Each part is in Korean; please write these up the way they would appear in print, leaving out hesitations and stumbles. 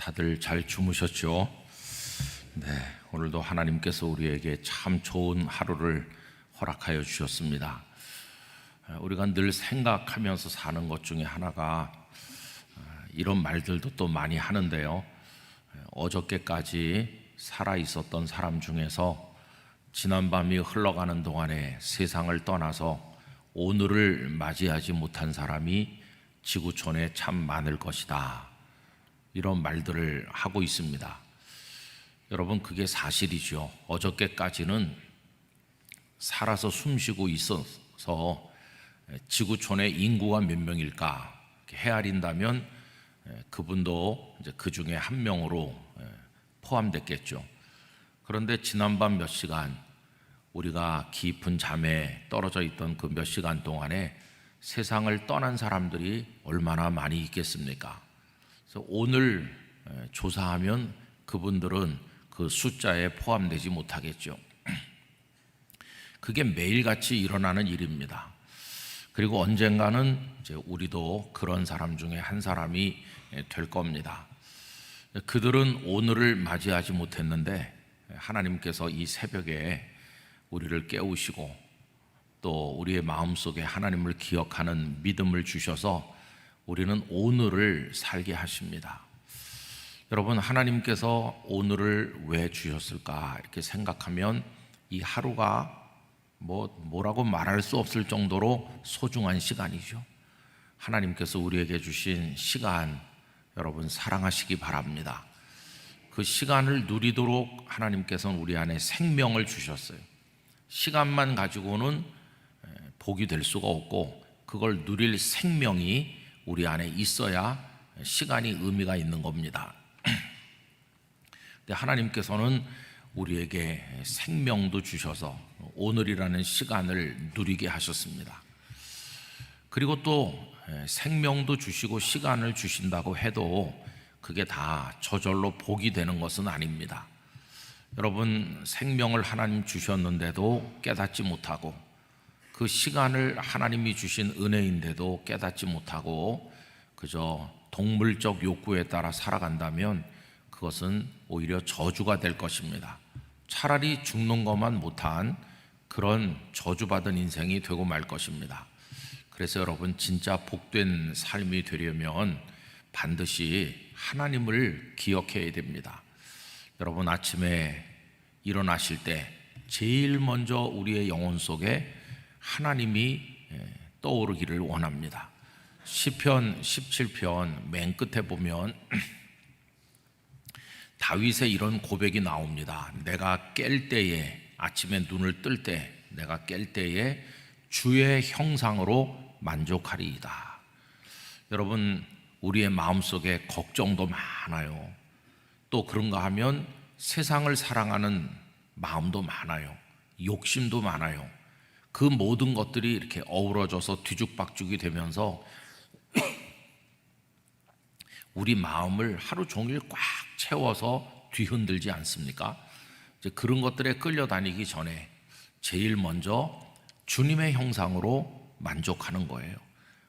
다들 잘 주무셨죠? 네, 오늘도 하나님께서 우리에게 참 좋은 하루를 허락하여 주셨습니다. 우리가 늘 생각하면서 사는 것 중에 하나가 이런 말들도 또 많이 하는데요. 어저께까지 살아 있었던 사람 중에서 지난밤이 흘러가는 동안에 세상을 떠나서 오늘을 맞이하지 못한 사람이 지구촌에 참 많을 것이다. 이런 말들을 하고 있습니다. 여러분, 그게 사실이죠. 어저께까지는 살아서 숨쉬고 있어서 지구촌의 인구가 몇 명일까 헤아린다면 그분도 이제 그 중에 한 명으로 포함됐겠죠. 그런데 지난밤 몇 시간 우리가 깊은 잠에 떨어져 있던 그 몇 시간 동안에 세상을 떠난 사람들이 얼마나 많이 있겠습니까? 그래서 오늘 조사하면 그분들은 그 숫자에 포함되지 못하겠죠. 그게 매일같이 일어나는 일입니다. 그리고 언젠가는 이제 우리도 그런 사람 중에 한 사람이 될 겁니다. 그들은 오늘을 맞이하지 못했는데 하나님께서 이 새벽에 우리를 깨우시고 또 우리의 마음속에 하나님을 기억하는 믿음을 주셔서 우리는 오늘을 살게 하십니다. 여러분, 하나님께서 오늘을 왜 주셨을까 이렇게 생각하면 이 하루가 뭐라고 말할 수 없을 정도로 소중한 시간이죠. 하나님께서 우리에게 주신 시간, 여러분 사랑하시기 바랍니다. 그 시간을 누리도록 하나님께서는 우리 안에 생명을 주셨어요. 시간만 가지고는 복이 될 수가 없고 그걸 누릴 생명이 우리 안에 있어야 시간이 의미가 있는 겁니다. 근데 하나님께서는 우리에게 생명도 주셔서 오늘이라는 시간을 누리게 하셨습니다. 그리고 또 생명도 주시고 시간을 주신다고 해도 그게 다 저절로 복이 되는 것은 아닙니다. 여러분, 생명을 하나님 주셨는데도 깨닫지 못하고 그 시간을 하나님이 주신 은혜인데도 깨닫지 못하고 그저 동물적 욕구에 따라 살아간다면 그것은 오히려 저주가 될 것입니다. 차라리 죽는 것만 못한 그런 저주받은 인생이 되고 말 것입니다. 그래서 여러분, 진짜 복된 삶이 되려면 반드시 하나님을 기억해야 됩니다. 여러분, 아침에 일어나실 때 제일 먼저 우리의 영혼 속에 하나님이 떠오르기를 원합니다. 시편 17편 맨 끝에 보면 다윗의 이런 고백이 나옵니다. 내가 깰 때에, 아침에 눈을 뜰 때 내가 깰 때에 주의 형상으로 만족하리이다. 여러분, 우리의 마음속에 걱정도 많아요. 또 그런가 하면 세상을 사랑하는 마음도 많아요. 욕심도 많아요. 그 모든 것들이 이렇게 어우러져서 뒤죽박죽이 되면서 우리 마음을 하루 종일 꽉 채워서 뒤흔들지 않습니까? 이제 그런 것들에 끌려다니기 전에 제일 먼저 주님의 형상으로 만족하는 거예요.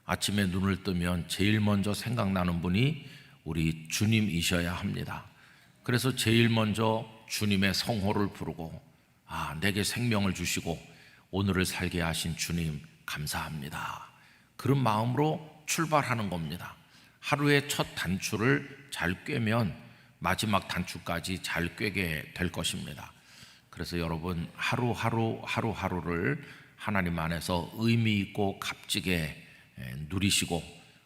아침에 눈을 뜨면 제일 먼저 생각나는 분이 우리 주님이셔야 합니다. 그래서 제일 먼저 주님의 성호를 부르고 내게 생명을 주시고 오늘을 살게 하신 주님 감사합니다. 그런 마음으로 출발하는 겁니다. 하루의 첫 단추를 잘 꿰면 마지막 단추까지 잘 꿰게 될 것입니다. 그래서 여러분, 하루하루를 하나님 안에서 의미 있고 값지게 누리시고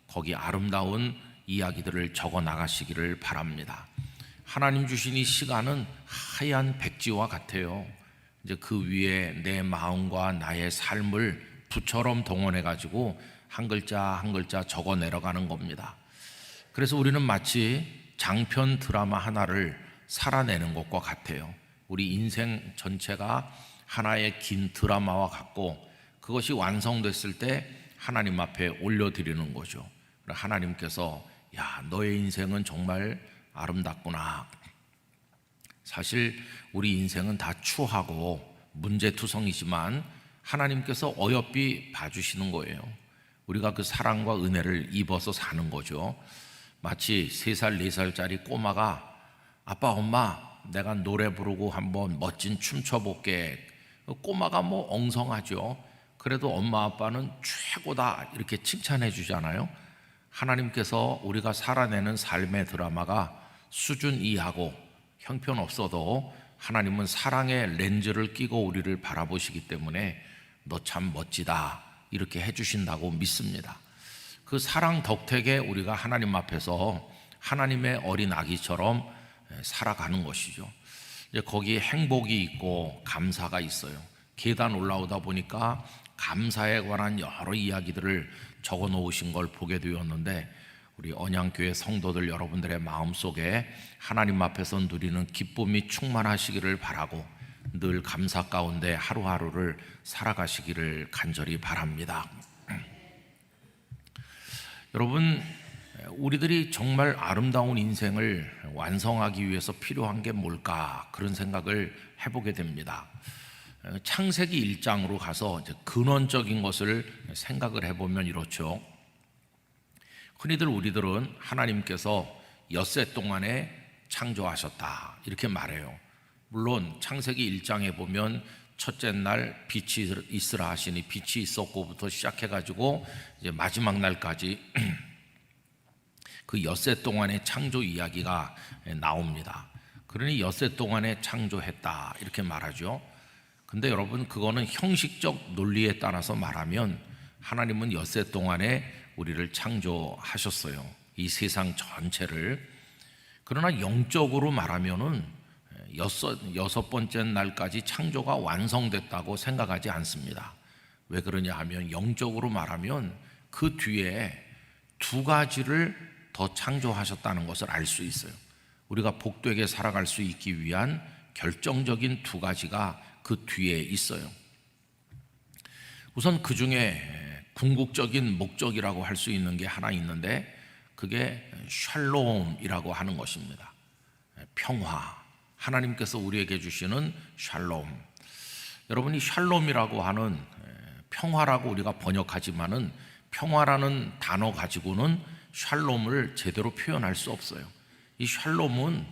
거기 아름다운 이야기들을 적어 나가시기를 바랍니다. 하나님 주신 이 시간은 하얀 백지와 같아요. 이제 그 위에 내 마음과 나의 삶을 붓처럼 동원해 가지고 한 글자 한 글자 적어 내려가는 겁니다. 그래서 우리는 마치 장편 드라마 하나를 살아내는 것과 같아요. 우리 인생 전체가 하나의 긴 드라마와 같고 그것이 완성됐을 때 하나님 앞에 올려드리는 거죠. 하나님께서 너의 인생은 정말 아름답구나. 사실 우리 인생은 다 추하고 문제투성이지만 하나님께서 어여삐 봐주시는 거예요. 우리가 그 사랑과 은혜를 입어서 사는 거죠. 마치 3살, 4살짜리 꼬마가 아빠, 엄마, 내가 노래 부르고 한번 멋진 춤 춰볼게. 꼬마가 뭐 엉성하죠. 그래도 엄마 아빠는 최고다 이렇게 칭찬해 주잖아요. 하나님께서 우리가 살아내는 삶의 드라마가 수준 이하고 형편없어도 하나님은 사랑의 렌즈를 끼고 우리를 바라보시기 때문에 너 참 멋지다 이렇게 해주신다고 믿습니다. 그 사랑 덕택에 우리가 하나님 앞에서 하나님의 어린 아기처럼 살아가는 것이죠. 이제 거기에 행복이 있고 감사가 있어요. 계단 올라오다 보니까 감사에 관한 여러 이야기들을 적어 놓으신 걸 보게 되었는데, 우리 언양교회 성도들 여러분들의 마음속에 하나님 앞에서 누리는 기쁨이 충만하시기를 바라고 늘 감사 가운데 하루하루를 살아가시기를 간절히 바랍니다. 여러분, 우리들이 정말 아름다운 인생을 완성하기 위해서 필요한 게 뭘까, 그런 생각을 해보게 됩니다. 창세기 1장으로 가서 이제 근원적인 것을 생각을 해보면 이렇죠. 흔히들 우리들은 하나님께서 엿새 동안에 창조하셨다 이렇게 말해요. 물론 창세기 1장에 보면 첫째 날 빛이 있으라 하시니 빛이 있었고부터 시작해가지고 이제 마지막 날까지 그 엿새 동안의 창조 이야기가 나옵니다. 그러니 엿새 동안에 창조했다 이렇게 말하죠. 근데 여러분, 그거는 형식적 논리에 따라서 말하면 하나님은 엿새 동안에 우리를 창조하셨어요. 이 세상 전체를. 그러나 영적으로 말하면은 여섯 번째 날까지 창조가 완성됐다고 생각하지 않습니다. 왜 그러냐 하면 영적으로 말하면 그 뒤에 2가지를 더 창조하셨다는 것을 알 수 있어요. 우리가 복되게 살아갈 수 있기 위한 결정적인 2가지가 그 뒤에 있어요. 우선 그 중에 궁극적인 목적이라고 할 수 있는 게 하나 있는데, 그게 샬롬이라고 하는 것입니다. 평화, 하나님께서 우리에게 주시는 샬롬. 여러분이 샬롬이라고 하는, 평화라고 우리가 번역하지만은 평화라는 단어 가지고는 샬롬을 제대로 표현할 수 없어요. 이 샬롬은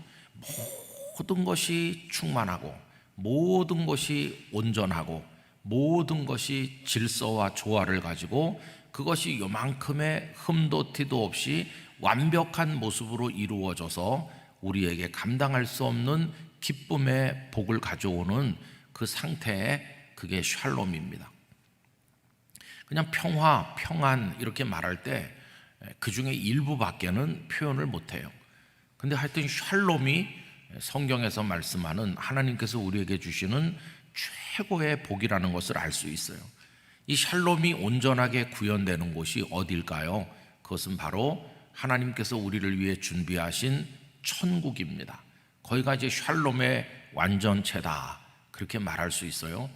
모든 것이 충만하고 모든 것이 온전하고 모든 것이 질서와 조화를 가지고 그것이 요만큼의 흠도 티도 없이 완벽한 모습으로 이루어져서 우리에게 감당할 수 없는 기쁨의 복을 가져오는 그 상태에, 그게 샬롬입니다. 그냥 평화, 평안 이렇게 말할 때 그 중에 일부밖에는 표현을 못해요. 근데 하여튼 샬롬이 성경에서 말씀하는 하나님께서 우리에게 주시는 최고의 복이라는 것을 알 수 있어요. 이 샬롬이 온전하게 구현되는 곳이 어딜까요? 그것은 바로 하나님께서 우리를 위해 준비하신 천국입니다. 거기가 이제 샬롬의 완전체다 그렇게 말할 수 있어요.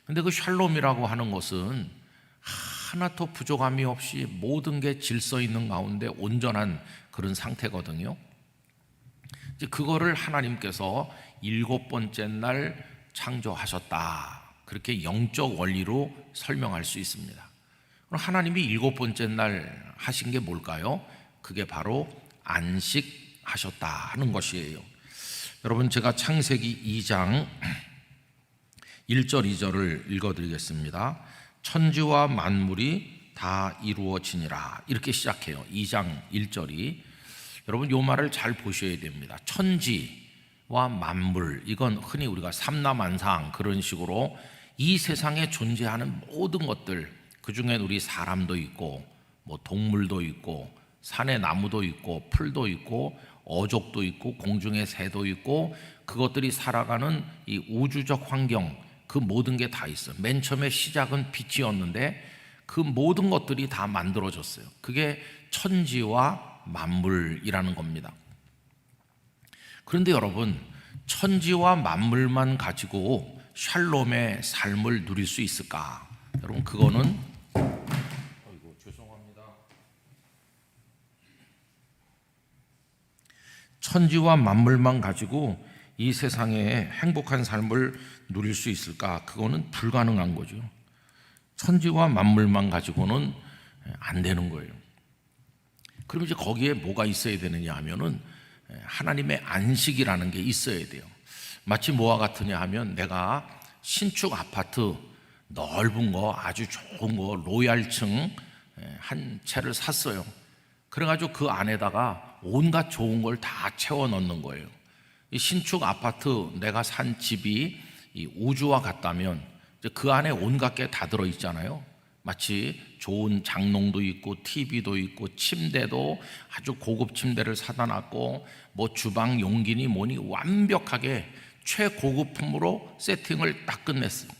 근데 그 샬롬이라고 하는 것은 하나도 부족함이 없이 모든 게 질서 있는 가운데 온전한 그런 상태거든요. 이제 그거를 하나님께서 7번째 날 창조하셨다, 그렇게 영적 원리로 설명할 수 있습니다. 그럼 하나님이 7번째 날 하신 게 뭘까요? 그게 바로 안식하셨다 하는 것이에요. 여러분, 제가 창세기 2장 1절 2절을 읽어드리겠습니다. 천지와 만물이 다 이루어지니라 이렇게 시작해요. 2장 1절이. 여러분, 이 말을 잘 보셔야 됩니다. 천지와 만물, 이건 흔히 우리가 삼라만상 그런 식으로 이 세상에 존재하는 모든 것들, 그 중에 우리 사람도 있고 뭐 동물도 있고 산의 나무도 있고 풀도 있고 어족도 있고 공중의 새도 있고, 그것들이 살아가는 이 우주적 환경, 그 모든 게 다 있어요. 맨 처음에 시작은 빛이었는데 그 모든 것들이 다 만들어졌어요. 그게 천지와 만물이라는 겁니다. 그런데 여러분, 천지와 만물만 가지고 샬롬의 삶을 누릴 수 있을까? 여러분, 그거는 죄송합니다. 천지와 만물만 가지고 이 세상에 행복한 삶을 누릴 수 있을까? 그거는 불가능한 거죠. 천지와 만물만 가지고는 안 되는 거예요. 그럼 이제 거기에 뭐가 있어야 되느냐 하면은 하나님의 안식이라는 게 있어야 돼요. 마치 뭐와 같으냐 하면 내가 신축 아파트 넓은 거 아주 좋은 거 로얄층 한 채를 샀어요. 그래가지고 그 안에다가 온갖 좋은 걸 다 채워 넣는 거예요. 이 신축 아파트 내가 산 집이 이 우주와 같다면 그 안에 온갖 게 다 들어있잖아요. 마치 좋은 장롱도 있고 TV도 있고 침대도 아주 고급 침대를 사다 놨고 뭐 주방 용기니 뭐니 완벽하게 최고급품으로 세팅을 딱 끝냈어요.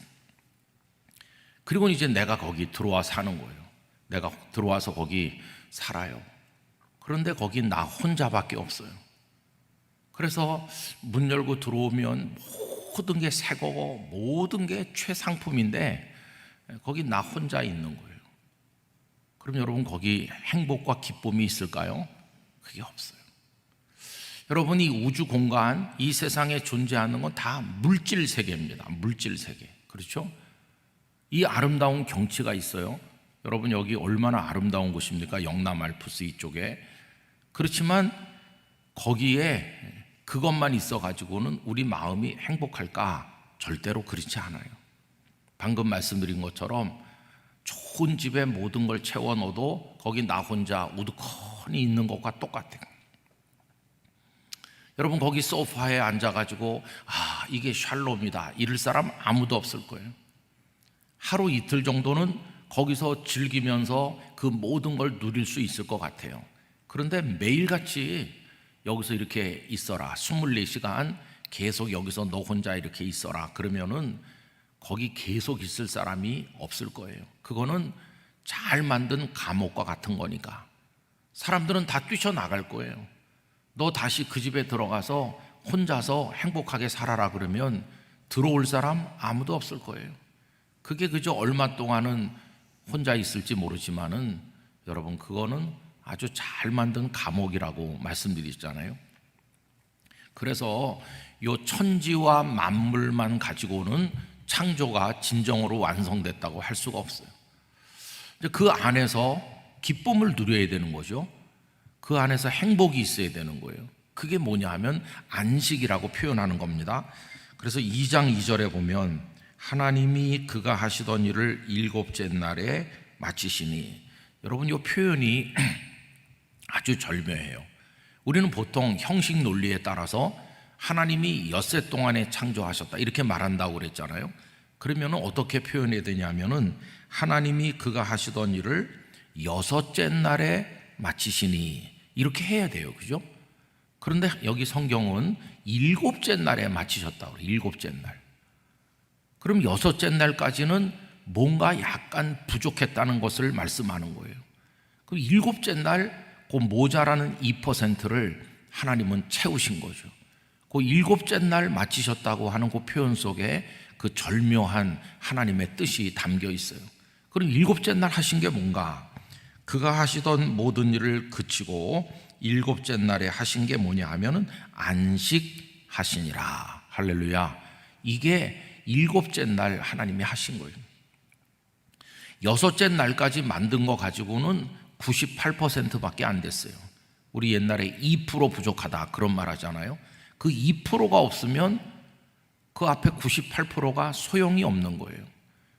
그리고 이제 내가 거기 들어와 사는 거예요. 내가 들어와서 거기 살아요. 그런데 거기 나 혼자밖에 없어요. 그래서 문 열고 들어오면 모든 게 새 거고 모든 게 최상품인데 거기 나 혼자 있는 거예요. 그럼 여러분 거기 행복과 기쁨이 있을까요? 그게 없어요. 여러분 이 우주 공간, 이 세상에 존재하는 건 다 물질 세계입니다. 물질 세계. 그렇죠? 이 아름다운 경치가 있어요. 여러분 여기 얼마나 아름다운 곳입니까? 영남 알프스 이쪽에. 그렇지만 거기에 그것만 있어 가지고는 우리 마음이 행복할까? 절대로 그렇지 않아요. 방금 말씀드린 것처럼 좋은 집에 모든 걸 채워 넣어도 거기 나 혼자 우두커니 있는 것과 똑같아요. 여러분 거기 소파에 앉아가지고 이게 샬롬이다 이럴 사람 아무도 없을 거예요. 하루 이틀 정도는 거기서 즐기면서 그 모든 걸 누릴 수 있을 것 같아요. 그런데 매일같이 여기서 이렇게 있어라 24시간 계속 여기서 너 혼자 이렇게 있어라 그러면은 거기 계속 있을 사람이 없을 거예요. 그거는 잘 만든 감옥과 같은 거니까 사람들은 다 뛰쳐나갈 거예요. 너 다시 그 집에 들어가서 혼자서 행복하게 살아라 그러면 들어올 사람 아무도 없을 거예요. 그게 그저 얼마 동안은 혼자 있을지 모르지만은 여러분 그거는 아주 잘 만든 감옥이라고 말씀드렸잖아요. 그래서 요 천지와 만물만 가지고는 창조가 진정으로 완성됐다고 할 수가 없어요. 그 안에서 기쁨을 누려야 되는 거죠. 그 안에서 행복이 있어야 되는 거예요. 그게 뭐냐 하면 안식이라고 표현하는 겁니다. 그래서 2장 2절에 보면 하나님이 그가 하시던 일을 일곱째 날에 마치시니, 여러분 이 표현이 아주 절묘해요. 우리는 보통 형식 논리에 따라서 하나님이 엿새 동안에 창조하셨다 이렇게 말한다고 그랬잖아요. 그러면 어떻게 표현해야 되냐면은 하나님이 그가 하시던 일을 여섯째 날에 마치시니 이렇게 해야 돼요. 그죠? 그런데 여기 성경은 일곱째 날에 마치셨다고 그래요. 일곱째 날. 그럼 여섯째 날까지는 뭔가 약간 부족했다는 것을 말씀하는 거예요. 그럼 일곱째 날 그 모자라는 2%를 하나님은 채우신 거죠. 그 일곱째 날 마치셨다고 하는 그 표현 속에 그 절묘한 하나님의 뜻이 담겨 있어요. 그럼 일곱째 날 하신 게 뭔가? 그가 하시던 모든 일을 그치고 일곱째 날에 하신 게 뭐냐 하면은 안식하시니라. 할렐루야. 이게 일곱째 날 하나님이 하신 거예요. 여섯째 날까지 만든 거 가지고는 98%밖에 안 됐어요. 우리 옛날에 2% 부족하다 그런 말 하잖아요. 그 2%가 없으면 그 앞에 98%가 소용이 없는 거예요.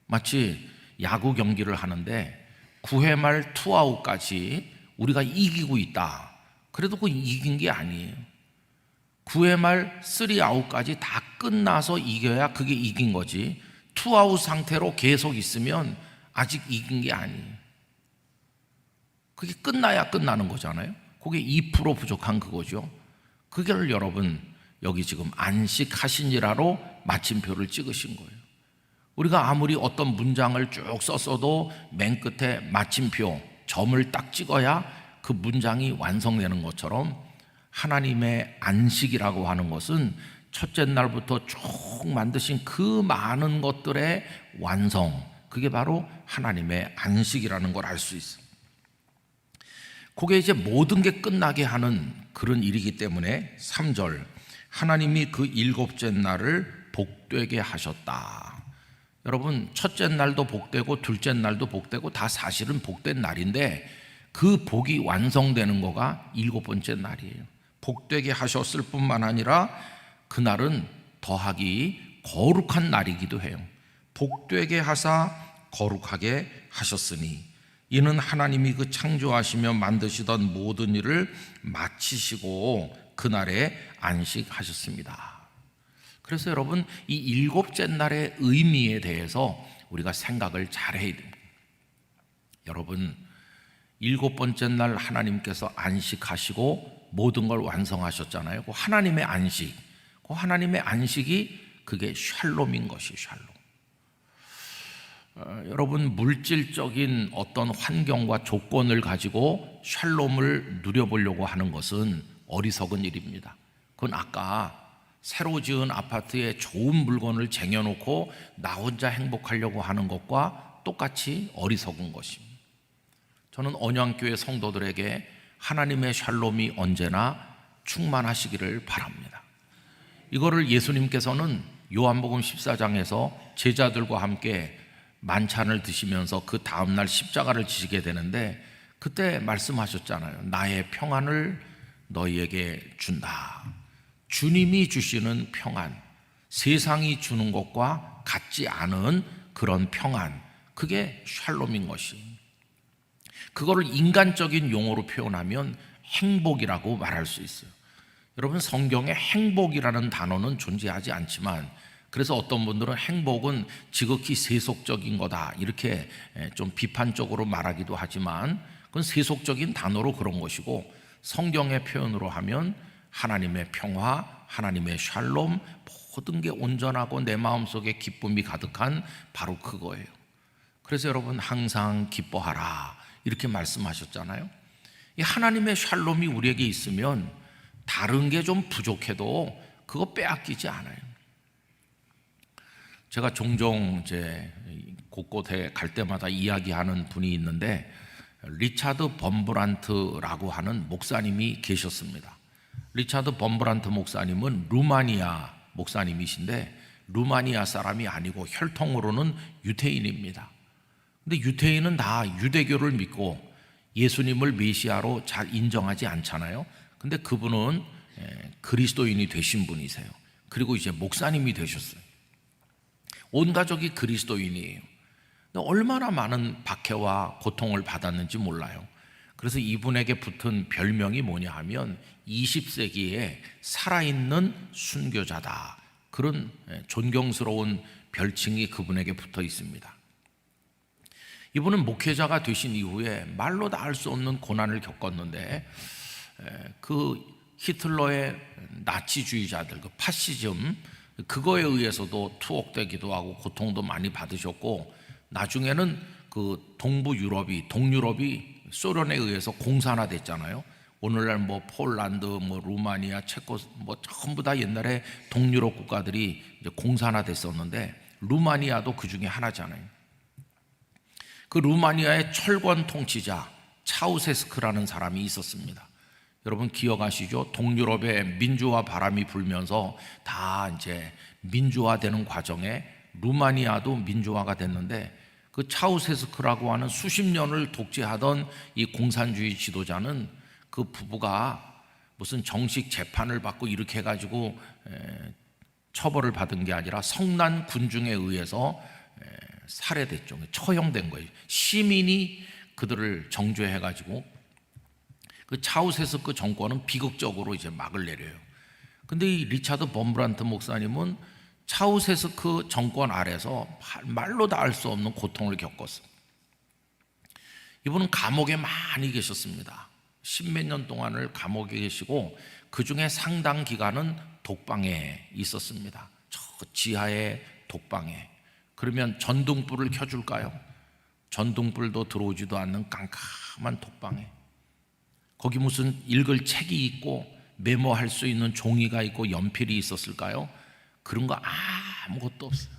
마치 야구 경기를 하는데 9회 말 투아웃까지 우리가 이기고 있다. 그래도 그 이긴 게 아니에요. 9회 말 3아웃까지 다 끝나서 이겨야 그게 이긴 거지, 투아웃 상태로 계속 있으면 아직 이긴 게 아니에요. 그게 끝나야 끝나는 거잖아요. 그게 2% 부족한 그거죠. 그걸 여러분 여기 지금 안식하시니라로 마침표를 찍으신 거예요. 우리가 아무리 어떤 문장을 쭉 썼어도 맨 끝에 마침표, 점을 딱 찍어야 그 문장이 완성되는 것처럼 하나님의 안식이라고 하는 것은 첫째 날부터 쭉 만드신 그 많은 것들의 완성, 그게 바로 하나님의 안식이라는 걸 알 수 있어요. 그게 이제 모든 게 끝나게 하는 그런 일이기 때문에 3절 하나님이 그 일곱째 날을 복되게 하셨다. 여러분 첫째 날도 복되고 둘째 날도 복되고 다 사실은 복된 날인데 그 복이 완성되는 거가 7번째 날이에요. 복되게 하셨을 뿐만 아니라 그날은 더하기 거룩한 날이기도 해요. 복되게 하사 거룩하게 하셨으니 이는 하나님이 그 창조하시며 만드시던 모든 일을 마치시고 그날에 안식하셨습니다. 그래서 여러분, 이 7째 날의 의미에 대해서 우리가 생각을 잘 해야 됩니다. 여러분, 7번째 날 하나님께서 안식하시고 모든 걸 완성하셨잖아요. 그 하나님의 안식, 그 하나님의 안식이 그게 샬롬인 것이 샬롬. 여러분, 물질적인 어떤 환경과 조건을 가지고 샬롬을 누려보려고 하는 것은 어리석은 일입니다. 그건 아까 새로 지은 아파트에 좋은 물건을 쟁여놓고 나 혼자 행복하려고 하는 것과 똑같이 어리석은 것입니다. 저는 언양교회 성도들에게 하나님의 샬롬이 언제나 충만하시기를 바랍니다. 이거를 예수님께서는 요한복음 14장에서 제자들과 함께 만찬을 드시면서 그 다음날 십자가를 지시게 되는데 그때 말씀하셨잖아요. 나의 평안을 너희에게 준다. 주님이 주시는 평안, 세상이 주는 것과 같지 않은 그런 평안, 그게 샬롬인 것이. 그거를 인간적인 용어로 표현하면 행복이라고 말할 수 있어요. 여러분, 성경에 행복이라는 단어는 존재하지 않지만, 그래서 어떤 분들은 행복은 지극히 세속적인 거다 이렇게 좀 비판적으로 말하기도 하지만 그건 세속적인 단어로 그런 것이고, 성경의 표현으로 하면 하나님의 평화, 하나님의 샬롬, 모든 게 온전하고 내 마음속에 기쁨이 가득한 바로 그거예요. 그래서 여러분, 항상 기뻐하라 이렇게 말씀하셨잖아요. 이 하나님의 샬롬이 우리에게 있으면 다른 게 좀 부족해도 그거 빼앗기지 않아요. 제가 종종 이제 곳곳에 갈 때마다 이야기하는 분이 있는데, 리차드 범브란트라고 하는 목사님이 계셨습니다. 리차드 범브란트 목사님은 루마니아 목사님이신데, 루마니아 사람이 아니고 혈통으로는 유태인입니다. 근데 유태인은 다 유대교를 믿고 예수님을 메시아로 잘 인정하지 않잖아요. 근데 그분은 그리스도인이 되신 분이세요. 그리고 이제 목사님이 되셨어요. 온 가족이 그리스도인이에요. 근데 얼마나 많은 박해와 고통을 받았는지 몰라요. 그래서 이분에게 붙은 별명이 뭐냐 하면 20세기에 살아있는 순교자다, 그런 존경스러운 별칭이 그분에게 붙어 있습니다. 이분은 목회자가 되신 이후에 말로 다 알 수 없는 고난을 겪었는데, 그 히틀러의 나치주의자들, 그 파시즘, 그거에 의해서도 투옥되기도 하고 고통도 많이 받으셨고, 나중에는 그 동유럽이 소련에 의해서 공산화됐잖아요. 오늘날 뭐 폴란드, 뭐 루마니아, 체코, 뭐 전부 다 옛날에 동유럽 국가들이 이제 공산화됐었는데, 루마니아도 그 중에 하나잖아요. 그 루마니아의 철권 통치자 차우세스크라는 사람이 있었습니다. 여러분 기억하시죠? 동유럽에 민주화 바람이 불면서 다 이제 민주화되는 과정에 루마니아도 민주화가 됐는데, 그 차우세스크라고 하는 수십 년을 독재하던 이 공산주의 지도자는 그 부부가 무슨 정식 재판을 받고 이렇게 해가지고 처벌을 받은 게 아니라 성난 군중에 의해서 살해됐죠. 처형된 거예요. 시민이 그들을 정죄해가지고 그 차우세스크 정권은 비극적으로 이제 막을 내려요. 근데 이 리차드 범브란트 목사님은 차우세스크 정권 아래서 말로 다 알 수 없는 고통을 겪었어요. 이분은 감옥에 많이 계셨습니다. 10몇 년 동안을 감옥에 계시고, 그 중에 상당 기간은 독방에 있었습니다. 저 지하의 독방에. 그러면 전등불을 켜줄까요? 전등불도 들어오지도 않는 깜깜한 독방에. 거기 무슨 읽을 책이 있고 메모할 수 있는 종이가 있고 연필이 있었을까요? 그런 거 아무것도 없어요.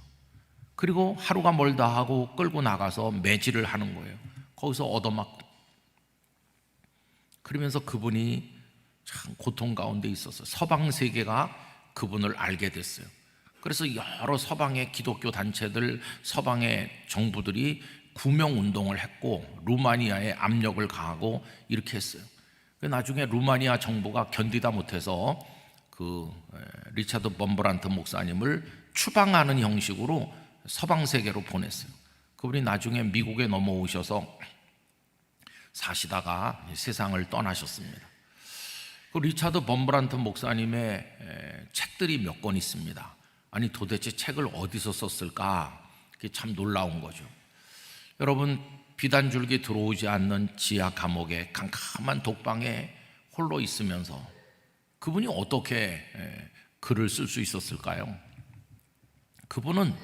그리고 하루가 멀다 하고 끌고 나가서 매질을 하는 거예요. 거기서 얻어맞고. 그러면서 그분이 참 고통 가운데 있었어요. 서방 세계가 그분을 알게 됐어요. 그래서 여러 서방의 기독교 단체들, 서방의 정부들이 구명 운동을 했고 루마니아에 압력을 가하고 이렇게 했어요. 나중에 루마니아 정부가 견디다 못해서 그 리차드 범브란트 목사님을 추방하는 형식으로 서방 세계로 보냈어요. 그분이 나중에 미국에 넘어오셔서 사시다가 세상을 떠나셨습니다. 그 리차드 범브란트 목사님의 책들이 몇 권 있습니다. 아니 도대체 책을 어디서 썼을까? 그게 참 놀라운 거죠. 여러분, 비단줄기 들어오지 않는 지하 감옥에 캄캄한 독방에 홀로 있으면서 그분이 어떻게 글을 쓸 수 있었을까요? 그분은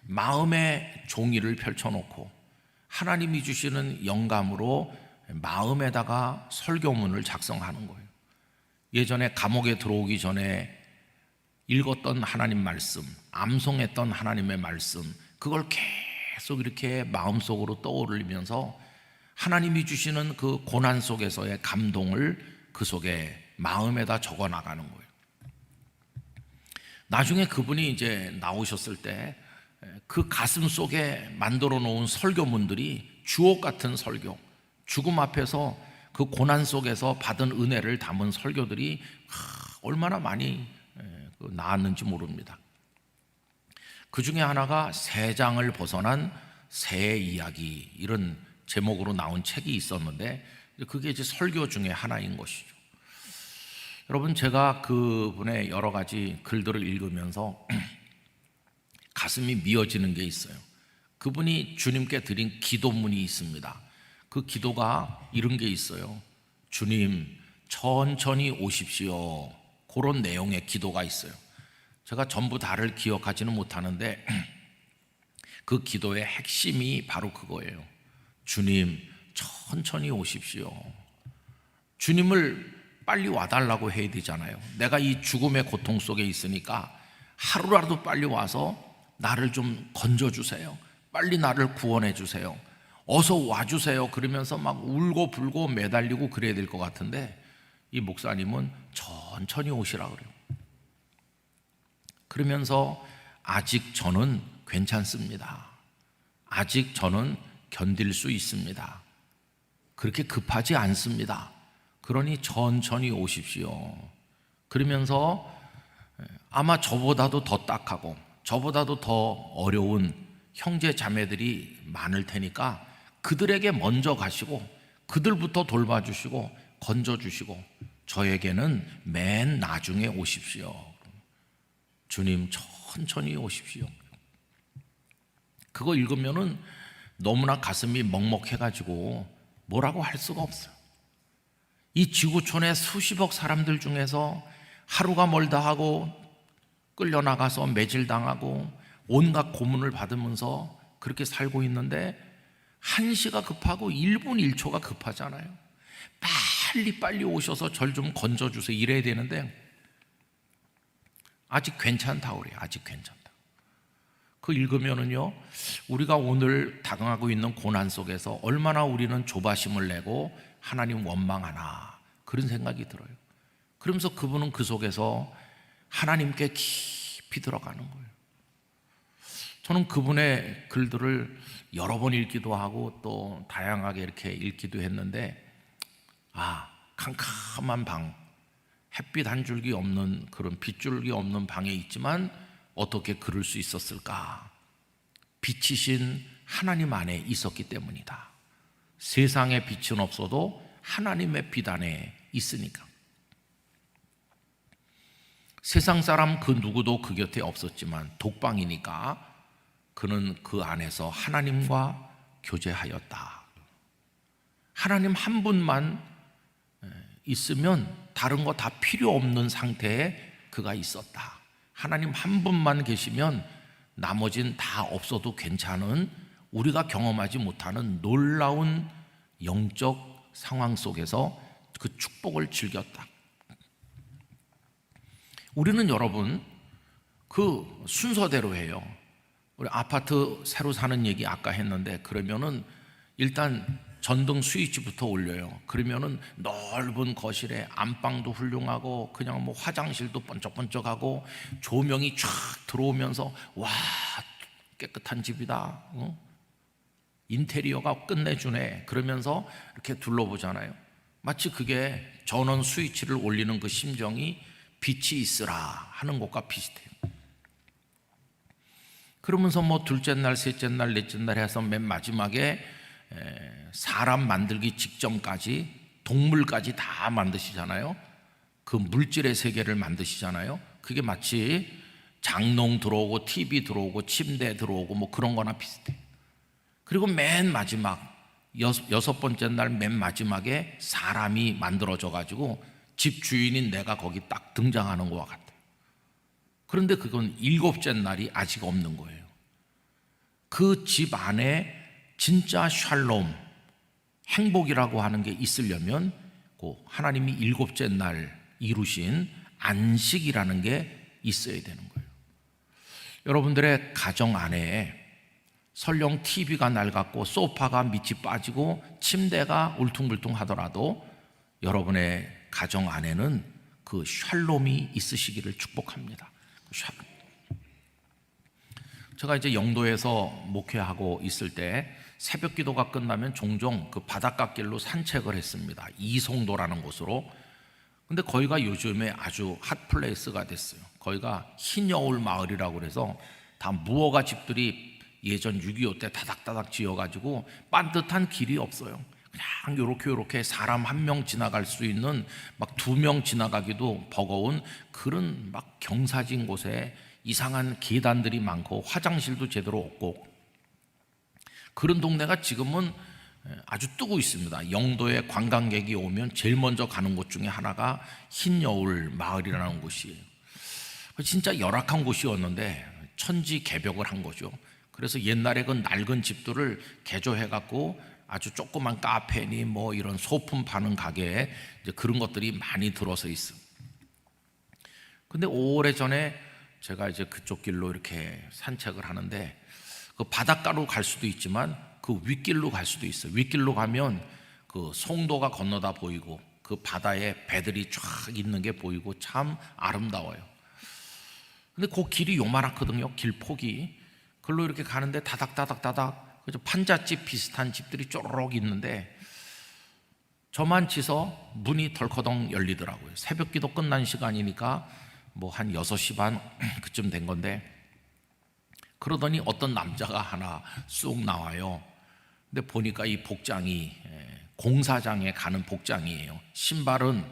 마음의 종이를 펼쳐놓고 하나님이 주시는 영감으로 마음에다가 설교문을 작성하는 거예요. 예전에 감옥에 들어오기 전에 읽었던 하나님 말씀, 암송했던 하나님의 말씀, 그걸 계속 이렇게 마음속으로 떠올리면서 하나님이 주시는 그 고난 속에서의 감동을 그 속에 마음에다 적어 나가는 거예요. 나중에 그분이 이제 나오셨을 때 그 가슴 속에 만들어 놓은 설교문들이 주옥 같은 설교, 죽음 앞에서 그 고난 속에서 받은 은혜를 담은 설교들이 얼마나 많이 나왔는지 모릅니다. 그 중에 하나가 새 장을 벗어난 새 이야기, 이런 제목으로 나온 책이 있었는데 그게 이제 설교 중에 하나인 것이죠. 여러분, 제가 그분의 여러 가지 글들을 읽으면서 가슴이 미어지는 게 있어요. 그분이 주님께 드린 기도문이 있습니다. 그 기도가 이런 게 있어요. 주님, 천천히 오십시오. 그런 내용의 기도가 있어요. 제가 전부 다를 기억하지는 못하는데 그 기도의 핵심이 바로 그거예요. 주님, 천천히 오십시오. 주님을 빨리 와달라고 해야 되잖아요. 내가 이 죽음의 고통 속에 있으니까 하루라도 빨리 와서 나를 좀 건져주세요. 빨리 나를 구원해 주세요. 어서 와주세요. 그러면서 막 울고 불고 매달리고 그래야 될 것 같은데 이 목사님은 천천히 오시라 그래요. 그러면서 아직 저는 괜찮습니다. 아직 저는 견딜 수 있습니다. 그렇게 급하지 않습니다. 그러니 천천히 오십시오. 그러면서 아마 저보다도 더 딱하고 저보다도 더 어려운 형제 자매들이 많을 테니까 그들에게 먼저 가시고 그들부터 돌봐주시고 건져주시고 저에게는 맨 나중에 오십시오. 주님, 천천히 오십시오. 그거 읽으면은 너무나 가슴이 먹먹해가지고 뭐라고 할 수가 없어요. 이 지구촌의 수십억 사람들 중에서 하루가 멀다 하고 끌려나가서 매질당하고 온갖 고문을 받으면서 그렇게 살고 있는데 1시가 급하고 1분 1초가 급하잖아요. 빨리 오셔서 절 좀 건져주세요 이래야 되는데 아직 괜찮다고 그래요. 아직 괜찮다. 그 읽으면은요, 우리가 오늘 당하고 있는 고난 속에서 얼마나 우리는 조바심을 내고 하나님 원망하나 그런 생각이 들어요. 그러면서 그분은 그 속에서 하나님께 깊이 들어가는 거예요. 저는 그분의 글들을 여러 번 읽기도 하고 또 다양하게 이렇게 읽기도 했는데 캄캄한 방, 햇빛 한 줄기 없는 그런 빗줄기 없는 방에 있지만 어떻게 그럴 수 있었을까? 빛이신 하나님 안에 있었기 때문이다. 세상의 빛은 없어도 하나님의 빛 안에 있으니까. 세상 사람 그 누구도 그 곁에 없었지만 독방이니까 그는 그 안에서 하나님과 교제하였다. 하나님 한 분만 있으면 다른 거 다 필요 없는 상태에 그가 있었다. 하나님 한 분만 계시면 나머진 다 없어도 괜찮은, 우리가 경험하지 못하는 놀라운 영적 상황 속에서 그 축복을 즐겼다. 우리는 여러분 그 순서대로 해요. 우리 아파트 새로 사는 얘기 아까 했는데 그러면은 일단 전등 스위치부터 올려요. 그러면은 넓은 거실에 안방도 훌륭하고 그냥 뭐 화장실도 번쩍번쩍하고 조명이 쫙 들어오면서 와 깨끗한 집이다. 인테리어가 끝내주네 그러면서 이렇게 둘러보잖아요. 마치 그게 전원 스위치를 올리는 그 심정이 빛이 있으라 하는 것과 비슷해요. 그러면서 뭐 둘째 날, 셋째 날, 넷째 날 해서 맨 마지막에 사람 만들기 직전까지 동물까지 다 만드시잖아요. 그 물질의 세계를 만드시잖아요. 그게 마치 장롱 들어오고 TV 들어오고 침대 들어오고 뭐 그런 거나 비슷해요. 그리고 맨 마지막 여섯 번째 날 맨 마지막에 사람이 만들어져 가지고 집 주인인 내가 거기 딱 등장하는 것과 같아요. 그런데 그건 일곱째 날이 아직 없는 거예요. 그 집 안에 진짜 샬롬, 행복이라고 하는 게 있으려면 그 하나님이 일곱째 날 이루신 안식이라는 게 있어야 되는 거예요. 여러분들의 가정 안에 설령 TV가 낡았고 소파가 밑이 빠지고 침대가 울퉁불퉁 하더라도 여러분의 가정 안에는 그 샬롬이 있으시기를 축복합니다. 샬롬. 제가 이제 영도에서 목회하고 있을 때 새벽 기도가 끝나면 종종 그 바닷가 길로 산책을 했습니다. 이송도라는 곳으로. 근데 거기가 요즘에 아주 핫플레이스가 됐어요. 거기가 흰여울 마을이라고 그래서 다 무허가 집들이 예전 6.25 때 다닥다닥 지어가지고 반듯한 길이 없어요. 그냥 요렇게 사람 한 명 지나갈 수 있는 막 2명 지나가기도 버거운 그런 막 경사진 곳에 이상한 계단들이 많고 화장실도 제대로 없고 그런 동네가 지금은 아주 뜨고 있습니다. 영도에 관광객이 오면 제일 먼저 가는 곳 중에 하나가 흰여울 마을이라는 곳이에요. 진짜 열악한 곳이었는데 천지 개벽을 한 거죠. 그래서 옛날에 그 낡은 집들을 개조해갖고 아주 조그만 카페니 뭐 이런 소품 파는 가게에 이제 그런 것들이 많이 들어서 있어. 근데 오래전에 제가 이제 그쪽 길로 이렇게 산책을 하는데 그 바닷가로 갈 수도 있지만 그 윗길로 갈 수도 있어요. 윗길로 가면 그 송도가 건너다 보이고 그 바다에 배들이 쫙 있는 게 보이고 참 아름다워요. 근데 그 길이 요만하거든요. 길 폭이. 글로 이렇게 가는데 다닥다닥다닥 그죠? 판잣집 비슷한 집들이 쪼르륵 있는데 저만치서 문이 덜커덩 열리더라고요. 새벽 기도 끝난 시간이니까 뭐 한 6시 반 그쯤 된 건데 그러더니 어떤 남자가 하나 쑥 나와요. 근데 보니까 이 복장이 공사장에 가는 복장이에요. 신발은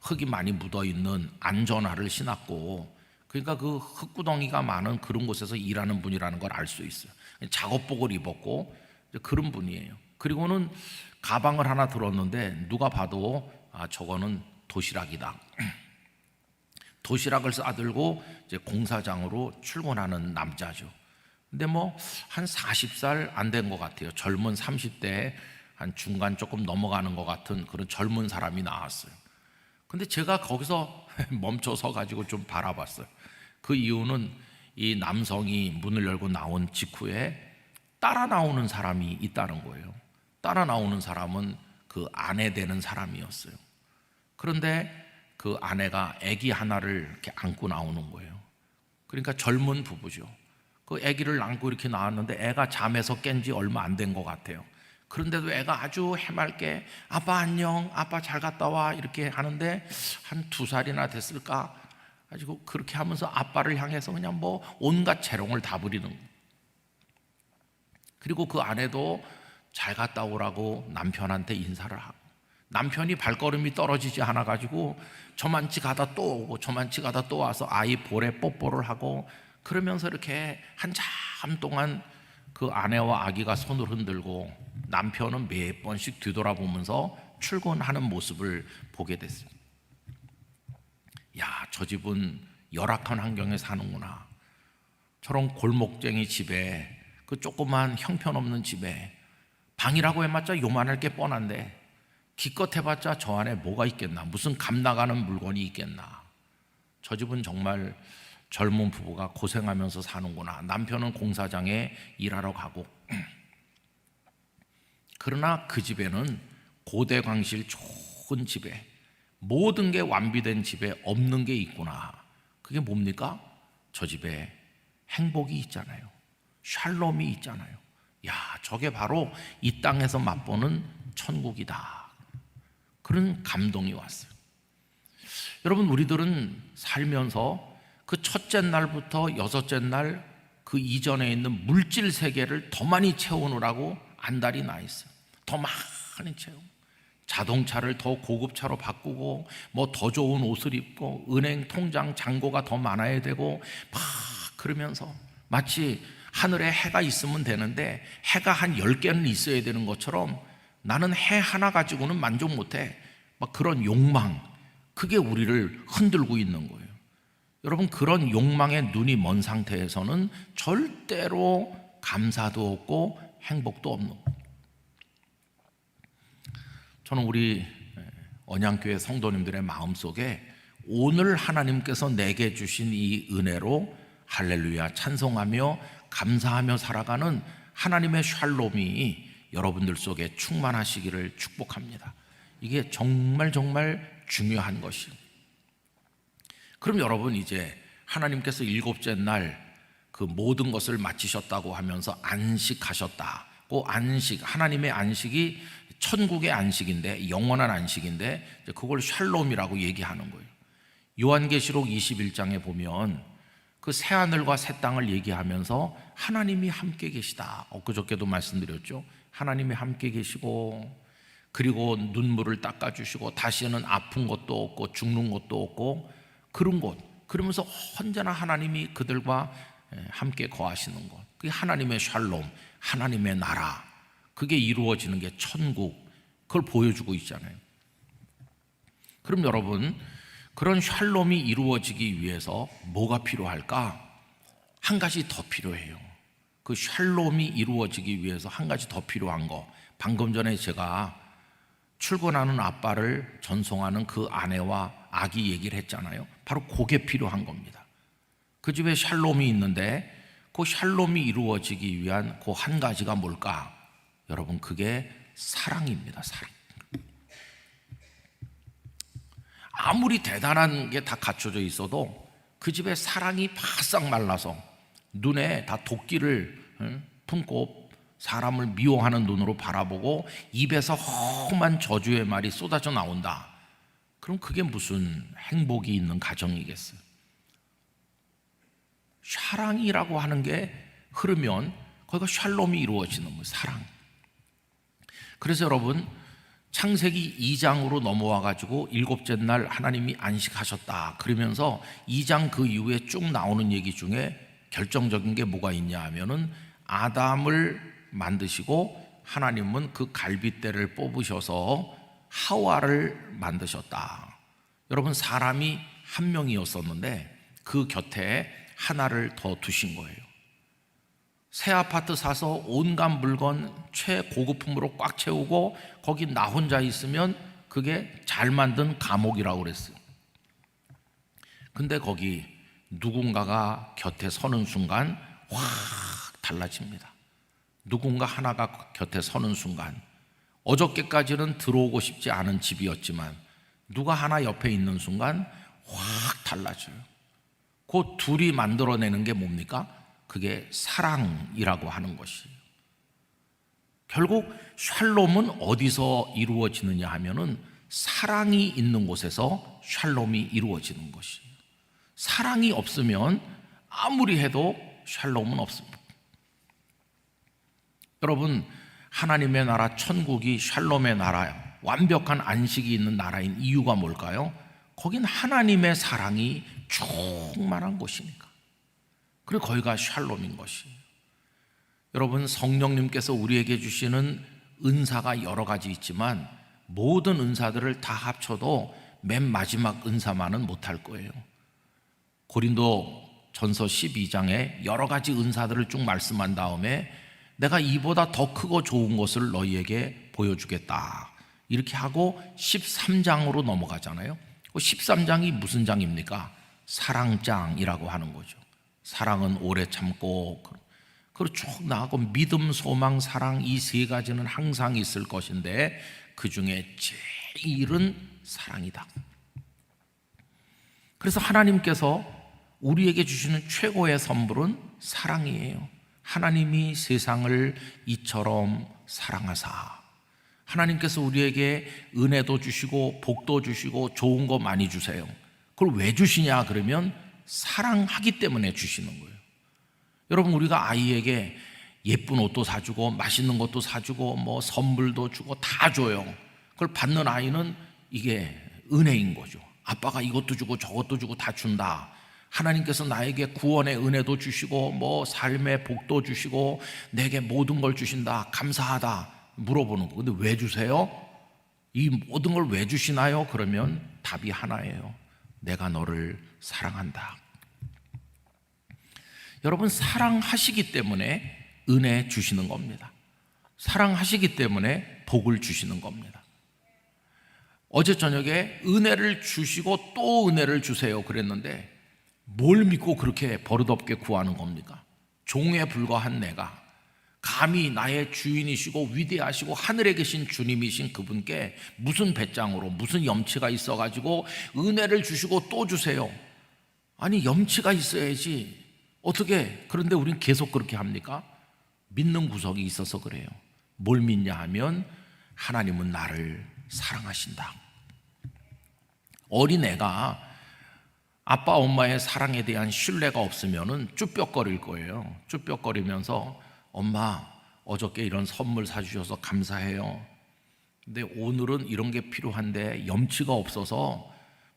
흙이 많이 묻어있는 안전화를 신었고 그러니까 그 흙구덩이가 많은 그런 곳에서 일하는 분이라는 걸 알 수 있어요. 작업복을 입었고 그런 분이에요. 그리고는 가방을 하나 들었는데 누가 봐도 아 저거는 도시락이다. 도시락을 싸들고 이제 공사장으로 출근하는 남자죠. 근데 뭐 한 40살 안 된 것 같아요. 젊은 30대 한 중간 조금 넘어가는 것 같은 그런 젊은 사람이 나왔어요. 근데 제가 거기서 멈춰서 가지고 좀 바라봤어요. 그 이유는 이 남성이 문을 열고 나온 직후에 따라 나오는 사람이 있다는 거예요. 따라 나오는 사람은 그 아내 되는 사람이었어요. 그런데 그 아내가 아기 하나를 이렇게 안고 나오는 거예요. 그러니까 젊은 부부죠. 그 아기를 안고 이렇게 나왔는데 애가 잠에서 깬 지 얼마 안 된 것 같아요. 그런데도 애가 아주 해맑게 아빠 안녕, 아빠 잘 갔다 와 이렇게 하는데 한 2살이나 됐을까 가지고 그렇게 하면서 아빠를 향해서 그냥 뭐 온갖 재롱을 다 부리는 거예요. 그리고 그 아내도 잘 갔다 오라고 남편한테 인사를 하고 남편이 발걸음이 떨어지지 않아 가지고 저만치 가다 또 오고 저만치 가다 또 와서 아이 볼에 뽀뽀를 하고 그러면서 이렇게 한참 동안 그 아내와 아기가 손을 흔들고 남편은 몇 번씩 뒤돌아보면서 출근하는 모습을 보게 됐어요. 야, 저 집은 열악한 환경에 사는구나. 저런 골목쟁이 집에 그 조그만 형편없는 집에 방이라고 해봤자 요만할 게 뻔한데 기껏 해봤자 저 안에 뭐가 있겠나, 무슨 감 나가는 물건이 있겠나. 저 집은 정말 젊은 부부가 고생하면서 사는구나. 남편은 공사장에 일하러 가고 그러나 그 집에는 고대 광실 좋은 집에 모든 게 완비된 집에 없는 게 있구나. 그게 뭡니까? 저 집에 행복이 있잖아요. 샬롬이 있잖아요. 야, 저게 바로 이 땅에서 맛보는 천국이다. 그런 감동이 왔어요. 여러분, 우리들은 살면서 그 첫째 날부터 여섯째 날 그 이전에 있는 물질 세계를 더 많이 채우느라고 안달이 나 있어요. 더 많이 채우고, 자동차를 더 고급차로 바꾸고, 뭐 더 좋은 옷을 입고, 은행 통장 잔고가 더 많아야 되고, 막 그러면서 마치 하늘에 해가 있으면 되는데 해가 한 10개는 있어야 되는 것처럼 나는 해 하나 가지고는 만족 못해. 막 그런 욕망, 그게 우리를 흔들고 있는 거예요. 여러분, 그런 욕망에 눈이 먼 상태에서는 절대로 감사도 없고 행복도 없는 거예요. 저는 우리 언양교회 성도님들의 마음속에 오늘 하나님께서 내게 주신 이 은혜로 할렐루야 찬송하며 감사하며 살아가는 하나님의 샬롬이 여러분들 속에 충만하시기를 축복합니다. 이게 정말 중요한 것이에요. 그럼 여러분, 이제 하나님께서 일곱째 날 그 모든 것을 마치셨다고 하면서 안식하셨다고, 안식, 하나님의 안식이 천국의 안식인데, 영원한 안식인데, 그걸 샬롬이라고 얘기하는 거예요. 요한계시록 21장에 보면 그 새하늘과 새 땅을 얘기하면서 하나님이 함께 계시다. 엊그저께도 말씀드렸죠. 하나님이 함께 계시고, 그리고 눈물을 닦아주시고, 다시는 아픈 것도 없고 죽는 것도 없고, 그런 곳, 그러면서 언제나 하나님이 그들과 함께 거하시는 것, 그게 하나님의 샬롬, 하나님의 나라, 그게 이루어지는 게 천국, 그걸 보여주고 있잖아요. 그럼 여러분, 그런 샬롬이 이루어지기 위해서 뭐가 필요할까? 한 가지 더 필요해요. 그 샬롬이 이루어지기 위해서 한 가지 더 필요한 거, 방금 전에 제가 출근하는 아빠를 전송하는 그 아내와 아기 얘기를 했잖아요. 바로 그게 필요한 겁니다. 그 집에 샬롬이 있는데 그 샬롬이 이루어지기 위한 그 한 가지가 뭘까? 여러분, 그게 사랑입니다. 사랑. 아무리 대단한 게 다 갖춰져 있어도 그 집에 사랑이 바싹 말라서 눈에 다 도끼를 품고 사람을 미워하는 눈으로 바라보고 입에서 험한 저주의 말이 쏟아져 나온다. 그럼 그게 무슨 행복이 있는 가정이겠어요? 사랑이라고 하는 게 흐르면 거기가 샬롬이 이루어지는 거예요. 사랑. 그래서 여러분, 창세기 2장으로 넘어와 가지고 일곱째 날 하나님이 안식하셨다 그러면서 2장 그 이후에 쭉 나오는 얘기 중에 결정적인 게 뭐가 있냐 하면은, 아담을 만드시고 하나님은 그 갈빗대를 뽑으셔서 하와를 만드셨다. 여러분, 사람이 한 명이었었는데 그 곁에 하나를 더 두신 거예요. 새 아파트 사서 온갖 물건 최고급품으로 꽉 채우고 거기 나 혼자 있으면 그게 잘 만든 감옥이라고 그랬어요. 근데 거기 누군가가 곁에 서는 순간 확 달라집니다. 누군가 하나가 곁에 서는 순간, 어저께까지는 들어오고 싶지 않은 집이었지만 누가 하나 옆에 있는 순간 확 달라져요. 그 둘이 만들어내는 게 뭡니까? 그게 사랑이라고 하는 것이에요. 결국 샬롬은 어디서 이루어지느냐 하면은 사랑이 있는 곳에서 샬롬이 이루어지는 것이에요. 사랑이 없으면 아무리 해도 샬롬은 없습니다. 여러분, 하나님의 나라 천국이 샬롬의 나라, 완벽한 안식이 있는 나라인 이유가 뭘까요? 거긴 하나님의 사랑이 충만한 곳이니까. 그리고 거기가 샬롬인 것이에요. 여러분, 성령님께서 우리에게 주시는 은사가 여러 가지 있지만 모든 은사들을 다 합쳐도 맨 마지막 은사만은 못할 거예요. 고린도 전서 12장에 여러 가지 은사들을 쭉 말씀한 다음에 내가 이보다 더 크고 좋은 것을 너희에게 보여주겠다 이렇게 하고 13장으로 넘어가잖아요. 13장이 무슨 장입니까? 사랑장이라고 하는 거죠. 사랑은 오래 참고, 그리고 쭉 나가고 믿음, 소망, 사랑, 이 세 가지는 항상 있을 것인데 그 중에 제일은 사랑이다. 그래서 하나님께서 우리에게 주시는 최고의 선물은 사랑이에요. 하나님이 세상을 이처럼 사랑하사. 하나님께서 우리에게 은혜도 주시고 복도 주시고 좋은 거 많이 주세요. 그걸 왜 주시냐 그러면 사랑하기 때문에 주시는 거예요. 여러분, 우리가 아이에게 예쁜 옷도 사주고 맛있는 것도 사주고 뭐 선물도 주고 다 줘요. 그걸 받는 아이는 이게 은혜인 거죠. 아빠가 이것도 주고 저것도 주고 다 준다. 하나님께서 나에게 구원의 은혜도 주시고 뭐 삶의 복도 주시고 내게 모든 걸 주신다. 감사하다. 물어보는 거. 근데 왜 주세요? 이 모든 걸 왜 주시나요? 그러면 답이 하나예요. 내가 너를 사랑한다. 여러분, 사랑하시기 때문에 은혜 주시는 겁니다. 사랑하시기 때문에 복을 주시는 겁니다. 어제 저녁에 은혜를 주시고 또 은혜를 주세요 그랬는데 뭘 믿고 그렇게 버릇없게 구하는 겁니까? 종에 불과한 내가 감히 나의 주인이시고 위대하시고 하늘에 계신 주님이신 그분께 무슨 배짱으로 무슨 염치가 있어가지고 은혜를 주시고 또 주세요. 아니, 염치가 있어야지. 어떻게? 그런데 우린 계속 그렇게 합니까? 믿는 구석이 있어서 그래요. 뭘 믿냐 하면 하나님은 나를 사랑하신다. 어린애가 아빠 엄마의 사랑에 대한 신뢰가 없으면 쭈뼛거릴 거예요. 쭈뼛거리면서 엄마 어저께 이런 선물 사주셔서 감사해요. 근데 오늘은 이런 게 필요한데 염치가 없어서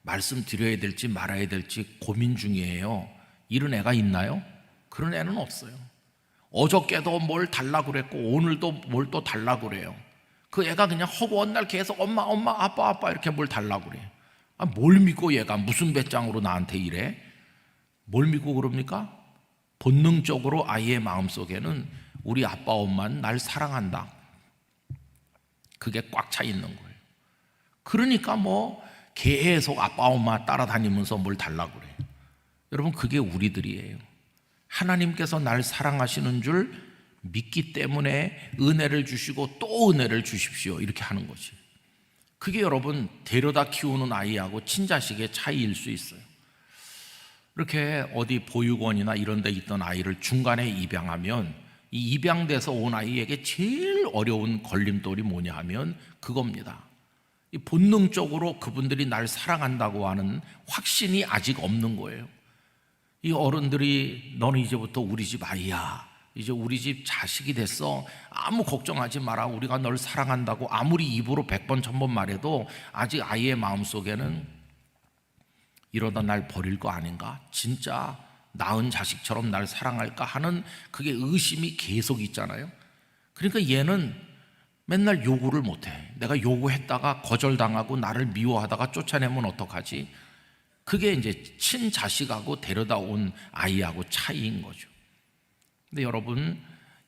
말씀드려야 될지 말아야 될지 고민 중이에요. 이런 애가 있나요? 그런 애는 없어요. 어저께도 뭘 달라고 그랬고 오늘도 뭘 또 달라고 그래요. 그 애가 그냥 허구한 날 계속 엄마 엄마 아빠 이렇게 뭘 달라고 그래요. 뭘 믿고 얘가 무슨 배짱으로 나한테 이래? 뭘 믿고 그럽니까? 본능적으로 아이의 마음속에는 우리 아빠 엄마는 날 사랑한다. 그게 꽉 차 있는 거예요. 그러니까 뭐 계속 아빠 엄마 따라다니면서 뭘 달라고 그래요. 여러분, 그게 우리들이에요. 하나님께서 날 사랑하시는 줄 믿기 때문에 은혜를 주시고 또 은혜를 주십시오 이렇게 하는 거지. 그게 여러분 데려다 키우는 아이하고 친자식의 차이일 수 있어요. 이렇게 어디 보육원이나 이런 데 있던 아이를 중간에 입양하면 이 입양돼서 온 아이에게 제일 어려운 걸림돌이 뭐냐 하면 그겁니다. 이 본능적으로 그분들이 날 사랑한다고 하는 확신이 아직 없는 거예요. 이 어른들이 너는 이제부터 우리 집 아이야, 이제 우리 집 자식이 됐어, 아무 걱정하지 마라, 우리가 널 사랑한다고 아무리 입으로 100번 1000번 말해도 아직 아이의 마음속에는 이러다 날 버릴 거 아닌가, 진짜 낳은 자식처럼 날 사랑할까 하는 그게 의심이 계속 있잖아요. 그러니까 얘는 맨날 요구를 못해. 내가 요구했다가 거절당하고 나를 미워하다가 쫓아내면 어떡하지? 그게 이제 친자식하고 데려다 온 아이하고 차이인 거죠. 근데 여러분,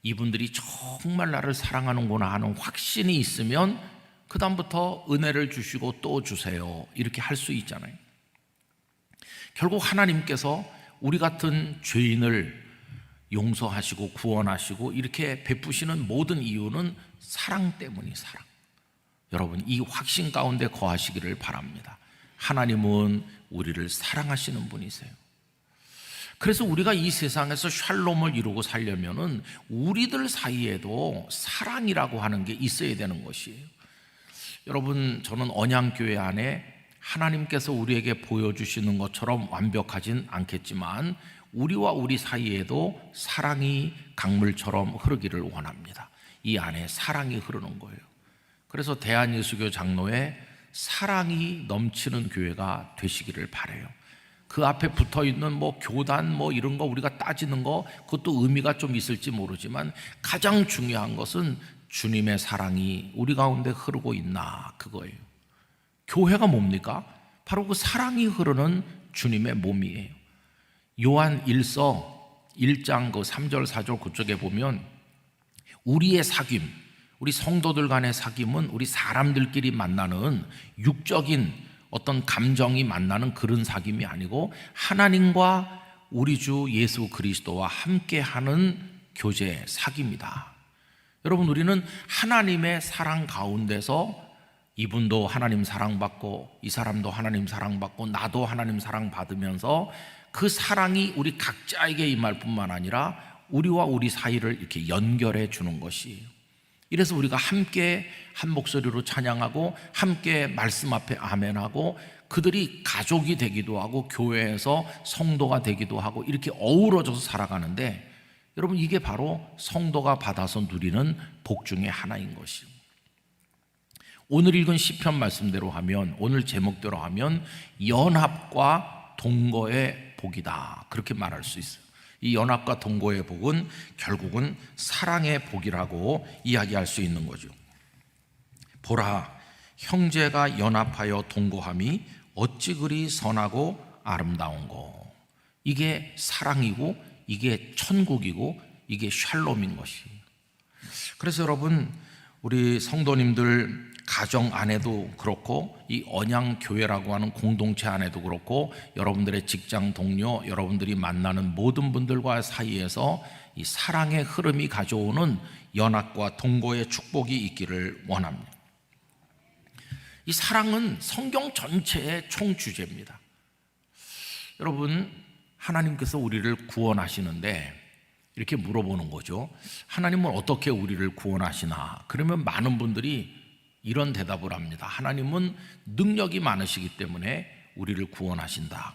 이분들이 정말 나를 사랑하는구나 하는 확신이 있으면 그 다음부터 은혜를 주시고 또 주세요 이렇게 할 수 있잖아요. 결국 하나님께서 우리 같은 죄인을 용서하시고 구원하시고 이렇게 베푸시는 모든 이유는 사랑 때문이 사랑. 여러분, 이 확신 가운데 거하시기를 바랍니다. 하나님은 우리를 사랑하시는 분이세요. 그래서 우리가 이 세상에서 샬롬을 이루고 살려면은 우리들 사이에도 사랑이라고 하는 게 있어야 되는 것이에요. 여러분, 저는 언양교회 안에 하나님께서 우리에게 보여주시는 것처럼 완벽하진 않겠지만 우리와 우리 사이에도 사랑이 강물처럼 흐르기를 원합니다. 이 안에 사랑이 흐르는 거예요. 그래서 대한예수교 장로회 사랑이 넘치는 교회가 되시기를 바라요. 그 앞에 붙어있는 뭐 교단 뭐 이런 거 우리가 따지는 거 그것도 의미가 좀 있을지 모르지만 가장 중요한 것은 주님의 사랑이 우리 가운데 흐르고 있나, 그거예요. 교회가 뭡니까? 바로 그 사랑이 흐르는 주님의 몸이에요. 요한 1서 1장 그 3절 4절 그쪽에 보면 우리의 사귐, 우리 성도들 간의 사귐은 우리 사람들끼리 만나는 육적인 어떤 감정이 만나는 그런 사귐이 아니고 하나님과 우리 주 예수 그리스도와 함께하는 교제 사귐이다. 여러분, 우리는 하나님의 사랑 가운데서 이분도 하나님 사랑받고 이 사람도 하나님 사랑받고 나도 하나님 사랑받으면서 그 사랑이 우리 각자에게 임할 뿐만 아니라 우리와 우리 사이를 이렇게 연결해 주는 것이에요. 이래서 우리가 함께 한 목소리로 찬양하고 함께 말씀 앞에 아멘하고 그들이 가족이 되기도 하고 교회에서 성도가 되기도 하고 이렇게 어우러져서 살아가는데, 여러분 이게 바로 성도가 받아서 누리는 복 중에 하나인 것이에요. 오늘 읽은 시편 말씀대로 하면, 오늘 제목대로 하면 연합과 동거의 복이다, 그렇게 말할 수 있어요. 이 연합과 동거의 복은 결국은 사랑의 복이라고 이야기할 수 있는 거죠. 보라, 형제가 연합하여 동거함이 어찌 그리 선하고 아름다운고. 이게 사랑이고 이게 천국이고 이게 샬롬인 것이에요. 그래서 여러분, 우리 성도님들 가정 안에도 그렇고 이 언양교회라고 하는 공동체 안에도 그렇고 여러분들의 직장 동료, 여러분들이 만나는 모든 분들과 사이에서 이 사랑의 흐름이 가져오는 연합과 동거의 축복이 있기를 원합니다. 이 사랑은 성경 전체의 총주제입니다. 여러분, 하나님께서 우리를 구원하시는데 이렇게 물어보는 거죠. 하나님은 어떻게 우리를 구원하시나? 그러면 많은 분들이 이런 대답을 합니다. 하나님은 능력이 많으시기 때문에 우리를 구원하신다.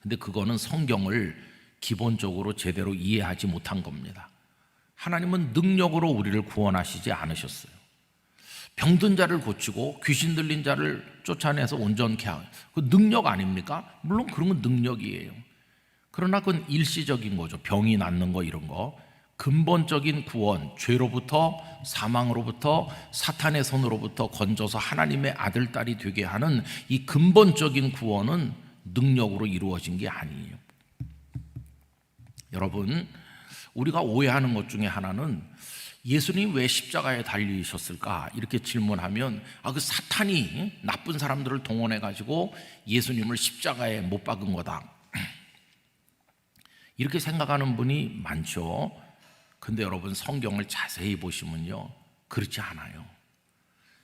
근데 그거는 성경을 기본적으로 제대로 이해하지 못한 겁니다. 하나님은 능력으로 우리를 구원하시지 않으셨어요. 병든 자를 고치고 귀신 들린 자를 쫓아내서 온전케 하고, 그 능력 아닙니까? 물론 그런 건 능력이에요. 그러나 그건 일시적인 거죠. 병이 낫는 거 이런 거. 근본적인 구원, 죄로부터, 사망으로부터, 사탄의 손으로부터 건져서 하나님의 아들, 딸이 되게 하는 이 근본적인 구원은 능력으로 이루어진 게 아니에요. 여러분, 우리가 오해하는 것 중에 하나는 예수님 왜 십자가에 달리셨을까? 이렇게 질문하면 그 사탄이 나쁜 사람들을 동원해 가지고 예수님을 십자가에 못 박은 거다, 이렇게 생각하는 분이 많죠. 근데 여러분, 성경을 자세히 보시면요, 그렇지 않아요.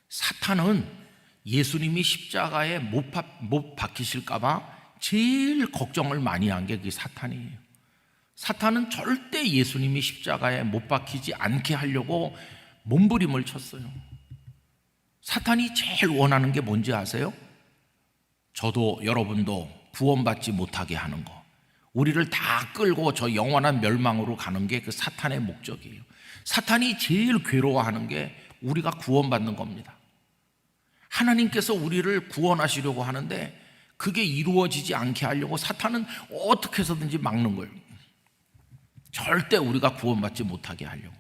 사탄은 예수님이 십자가에 못 박히실까 봐 제일 걱정을 많이 한 게 그게 사탄이에요. 사탄은 절대 예수님이 십자가에 못 박히지 않게 하려고 몸부림을 쳤어요. 사탄이 제일 원하는 게 뭔지 아세요? 저도 여러분도 구원받지 못하게 하는 거, 우리를 다 끌고 저 영원한 멸망으로 가는 게 그 사탄의 목적이에요. 사탄이 제일 괴로워하는 게 우리가 구원받는 겁니다. 하나님께서 우리를 구원하시려고 하는데 그게 이루어지지 않게 하려고 사탄은 어떻게 해서든지 막는 거예요. 절대 우리가 구원받지 못하게 하려고.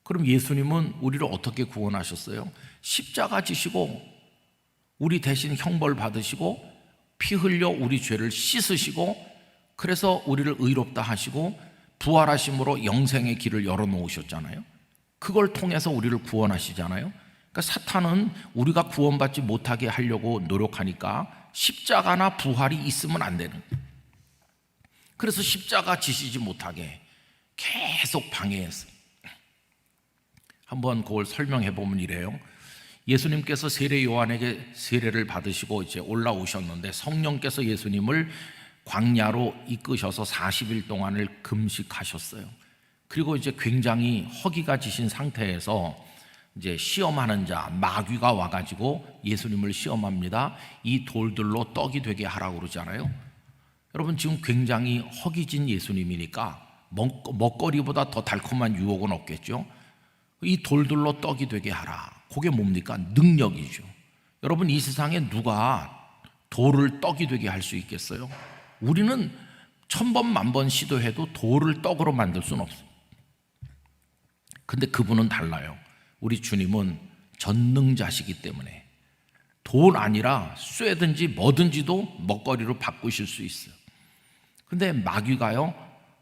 그럼 예수님은 우리를 어떻게 구원하셨어요? 십자가 지시고 우리 대신 형벌 받으시고 피 흘려 우리 죄를 씻으시고, 그래서 우리를 의롭다 하시고 부활하심으로 영생의 길을 열어놓으셨잖아요. 그걸 통해서 우리를 구원하시잖아요. 그러니까 사탄은 우리가 구원받지 못하게 하려고 노력하니까 십자가나 부활이 있으면 안 되는 거예요. 그래서 십자가 지시지 못하게 계속 방해했어요. 한번 그걸 설명해 보면 이래요. 예수님께서 세례 요한에게 세례를 받으시고 이제 올라오셨는데 성령께서 예수님을 광야로 이끄셔서 40일 동안을 금식하셨어요. 그리고 이제 굉장히 허기가 지신 상태에서 이제 시험하는 자 마귀가 와가지고 예수님을 시험합니다. 이 돌들로 떡이 되게 하라고 그러잖아요. 여러분, 지금 굉장히 허기진 예수님이니까 먹거리보다 더 달콤한 유혹은 없겠죠. 이 돌들로 떡이 되게 하라. 그게 뭡니까? 능력이죠. 여러분, 이 세상에 누가 돌을 떡이 되게 할 수 있겠어요? 우리는 1000번, 10,000번 시도해도 돌을 떡으로 만들 수는 없어요. 근데 그분은 달라요. 우리 주님은 전능자시기 때문에 돈 아니라 쇠든지 뭐든지도 먹거리로 바꾸실 수 있어요. 근데 마귀가요,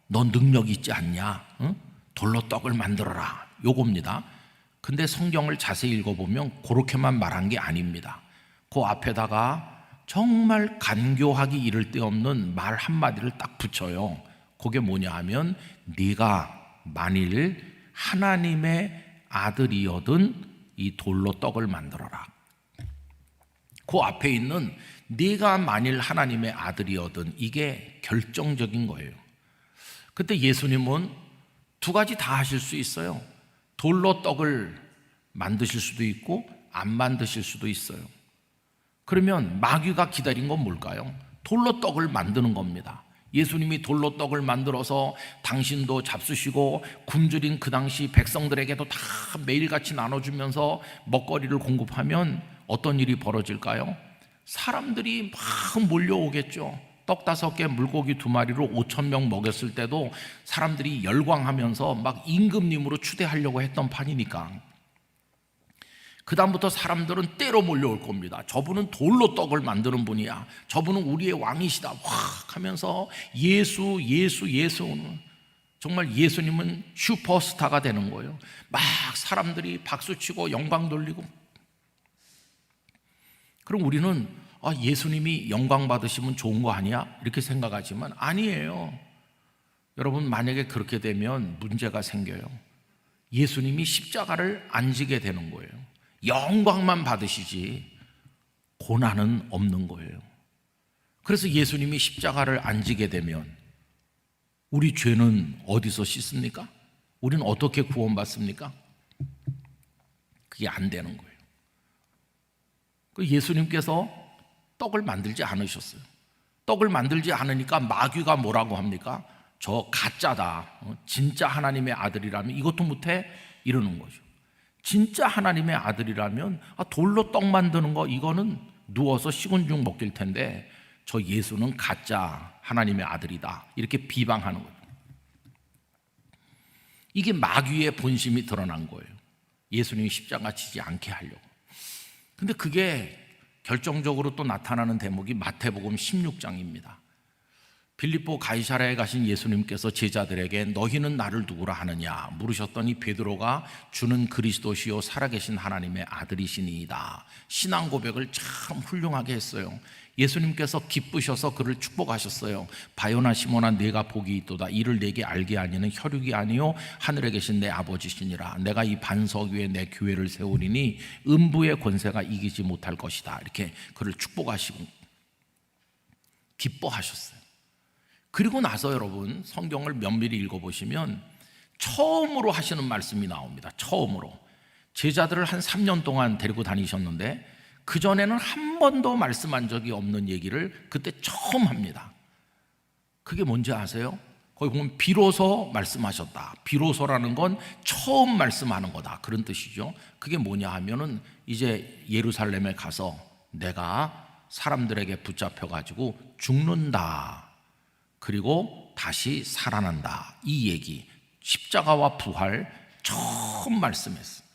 너 능력 있지 않냐? 응? 돌로 떡을 만들어라, 요겁니다. 근데 성경을 자세히 읽어보면 그렇게만 말한 게 아닙니다. 그 앞에다가 정말 간교하기 이를 데 없는 말 한마디를 딱 붙여요. 그게 뭐냐 하면 네가 만일 하나님의 아들이어든 이 돌로 떡을 만들어라. 그 앞에 있는 네가 만일 하나님의 아들이어든, 이게 결정적인 거예요. 그때 예수님은 두 가지 다 하실 수 있어요. 돌로 떡을 만드실 수도 있고 안 만드실 수도 있어요. 그러면 마귀가 기다린 건 뭘까요? 돌로 떡을 만드는 겁니다. 예수님이 돌로 떡을 만들어서 당신도 잡수시고 굶주린 그 당시 백성들에게도 다 매일같이 나눠주면서 먹거리를 공급하면 어떤 일이 벌어질까요? 사람들이 막 몰려오겠죠. 떡 5개, 물고기 2마리로 5,000명 먹였을 때도 사람들이 열광하면서 막 임금님으로 추대하려고 했던 판이니까. 그 다음부터 사람들은 때로 몰려올 겁니다. 저분은 돌로 떡을 만드는 분이야. 저분은 우리의 왕이시다. 확 하면서 예수. 정말 예수님은 슈퍼스타가 되는 거예요. 막 사람들이 박수치고 영광 돌리고. 그럼 우리는 예수님이 영광 받으시면 좋은 거 아니야? 이렇게 생각하지만 아니에요. 여러분, 만약에 그렇게 되면 문제가 생겨요. 예수님이 십자가를 안 지게 되는 거예요. 영광만 받으시지 고난은 없는 거예요. 그래서 예수님이 십자가를 안 지게 되면 우리 죄는 어디서 씻습니까? 우리는 어떻게 구원받습니까? 그게 안 되는 거예요. 예수님께서 떡을 만들지 않으셨어요. 떡을 만들지 않으니까 마귀가 뭐라고 합니까? 저 가짜다, 진짜 하나님의 아들이라면 이것도 못해? 이러는 거죠. 진짜 하나님의 아들이라면 돌로 떡 만드는 거 이거는 누워서 식은 죽 먹길 텐데 저 예수는 가짜 하나님의 아들이다, 이렇게 비방하는 거예요. 이게 마귀의 본심이 드러난 거예요. 예수님이 십자가 지지 않게 하려고. 근데 그게 결정적으로 또 나타나는 대목이 마태복음 16장입니다. 빌립보 가이사랴에 가신 예수님께서 제자들에게 너희는 나를 누구라 하느냐 물으셨더니 베드로가 주는 그리스도시요 살아계신 하나님의 아들이시니이다. 신앙 고백을 참 훌륭하게 했어요. 예수님께서 기쁘셔서 그를 축복하셨어요. 바요나 시몬아, 네가 복이 있도다. 이를 내게 알게 하니는 혈육이 아니요 하늘에 계신 내 아버지시니라. 내가 이 반석 위에 내 교회를 세우리니 음부의 권세가 이기지 못할 것이다. 이렇게 그를 축복하시고 기뻐하셨어요. 그리고 나서 여러분, 성경을 면밀히 읽어보시면 처음으로 하시는 말씀이 나옵니다. 처음으로. 제자들을 한 3년 동안 데리고 다니셨는데 그전에는 한 번도 말씀한 적이 없는 얘기를 그때 처음 합니다. 그게 뭔지 아세요? 거기 보면 비로소 말씀하셨다. 비로소라는 건 처음 말씀하는 거다, 그런 뜻이죠. 그게 뭐냐 하면은 이제 예루살렘에 가서 내가 사람들에게 붙잡혀가지고 죽는다, 그리고 다시 살아난다, 이 얘기, 십자가와 부활 처음 말씀했어요.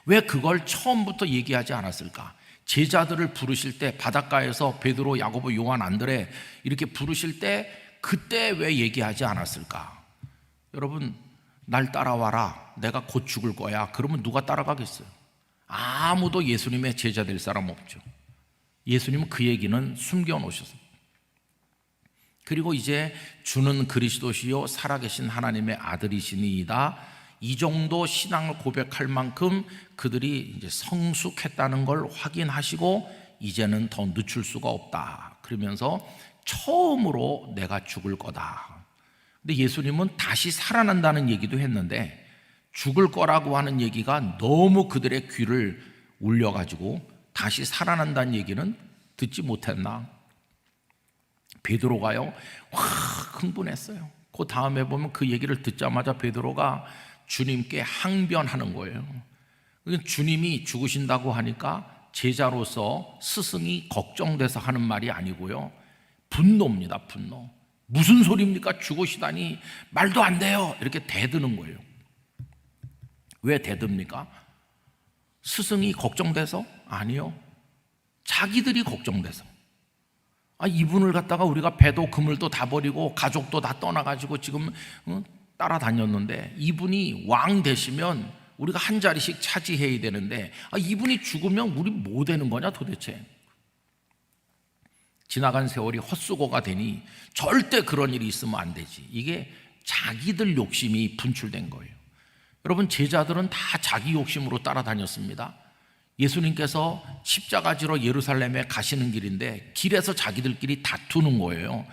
왜 그걸 처음부터 얘기하지 않았을까? 제자들을 부르실 때 바닷가에서 베드로, 야고보, 요한, 안드레 이렇게 부르실 때 그때 왜 얘기하지 않았을까? 여러분, 날 따라와라, 내가 곧 죽을 거야. 그러면 누가 따라가겠어요? 아무도 예수님의 제자 될 사람 없죠. 예수님은 그 얘기는 숨겨놓으셨어요. 그리고 이제 주는 그리스도시요 살아계신 하나님의 아들이시니이다, 이 정도 신앙을 고백할 만큼 그들이 이제 성숙했다는 걸 확인하시고 이제는 더 늦출 수가 없다, 그러면서 처음으로 내가 죽을 거다. 근데 예수님은 다시 살아난다는 얘기도 했는데 죽을 거라고 하는 얘기가 너무 그들의 귀를 울려가지고 다시 살아난다는 얘기는 듣지 못했나? 베드로가요 확 흥분했어요. 그 다음에 보면 그 얘기를 듣자마자 베드로가 주님께 항변하는 거예요. 주님이 죽으신다고 하니까 제자로서 스승이 걱정돼서 하는 말이 아니고요, 분노입니다. 분노. 무슨 소리입니까? 죽으시다니 말도 안 돼요, 이렇게 대드는 거예요. 왜 대듭니까? 스승이 걱정돼서? 아니요, 자기들이 걱정돼서. 이분을 갖다가 우리가 배도 그물도 다 버리고 가족도 다 떠나가지고 지금 따라다녔는데 이분이 왕 되시면 우리가 한 자리씩 차지해야 되는데 이분이 죽으면 우리 뭐 되는 거냐 도대체. 지나간 세월이 헛수고가 되니 절대 그런 일이 있으면 안 되지. 이게 자기들 욕심이 분출된 거예요. 여러분, 제자들은 다 자기 욕심으로 따라다녔습니다. 예수님께서 십자가 지러 예루살렘에 가시는 길인데 길에서 자기들끼리 다투는 거예요.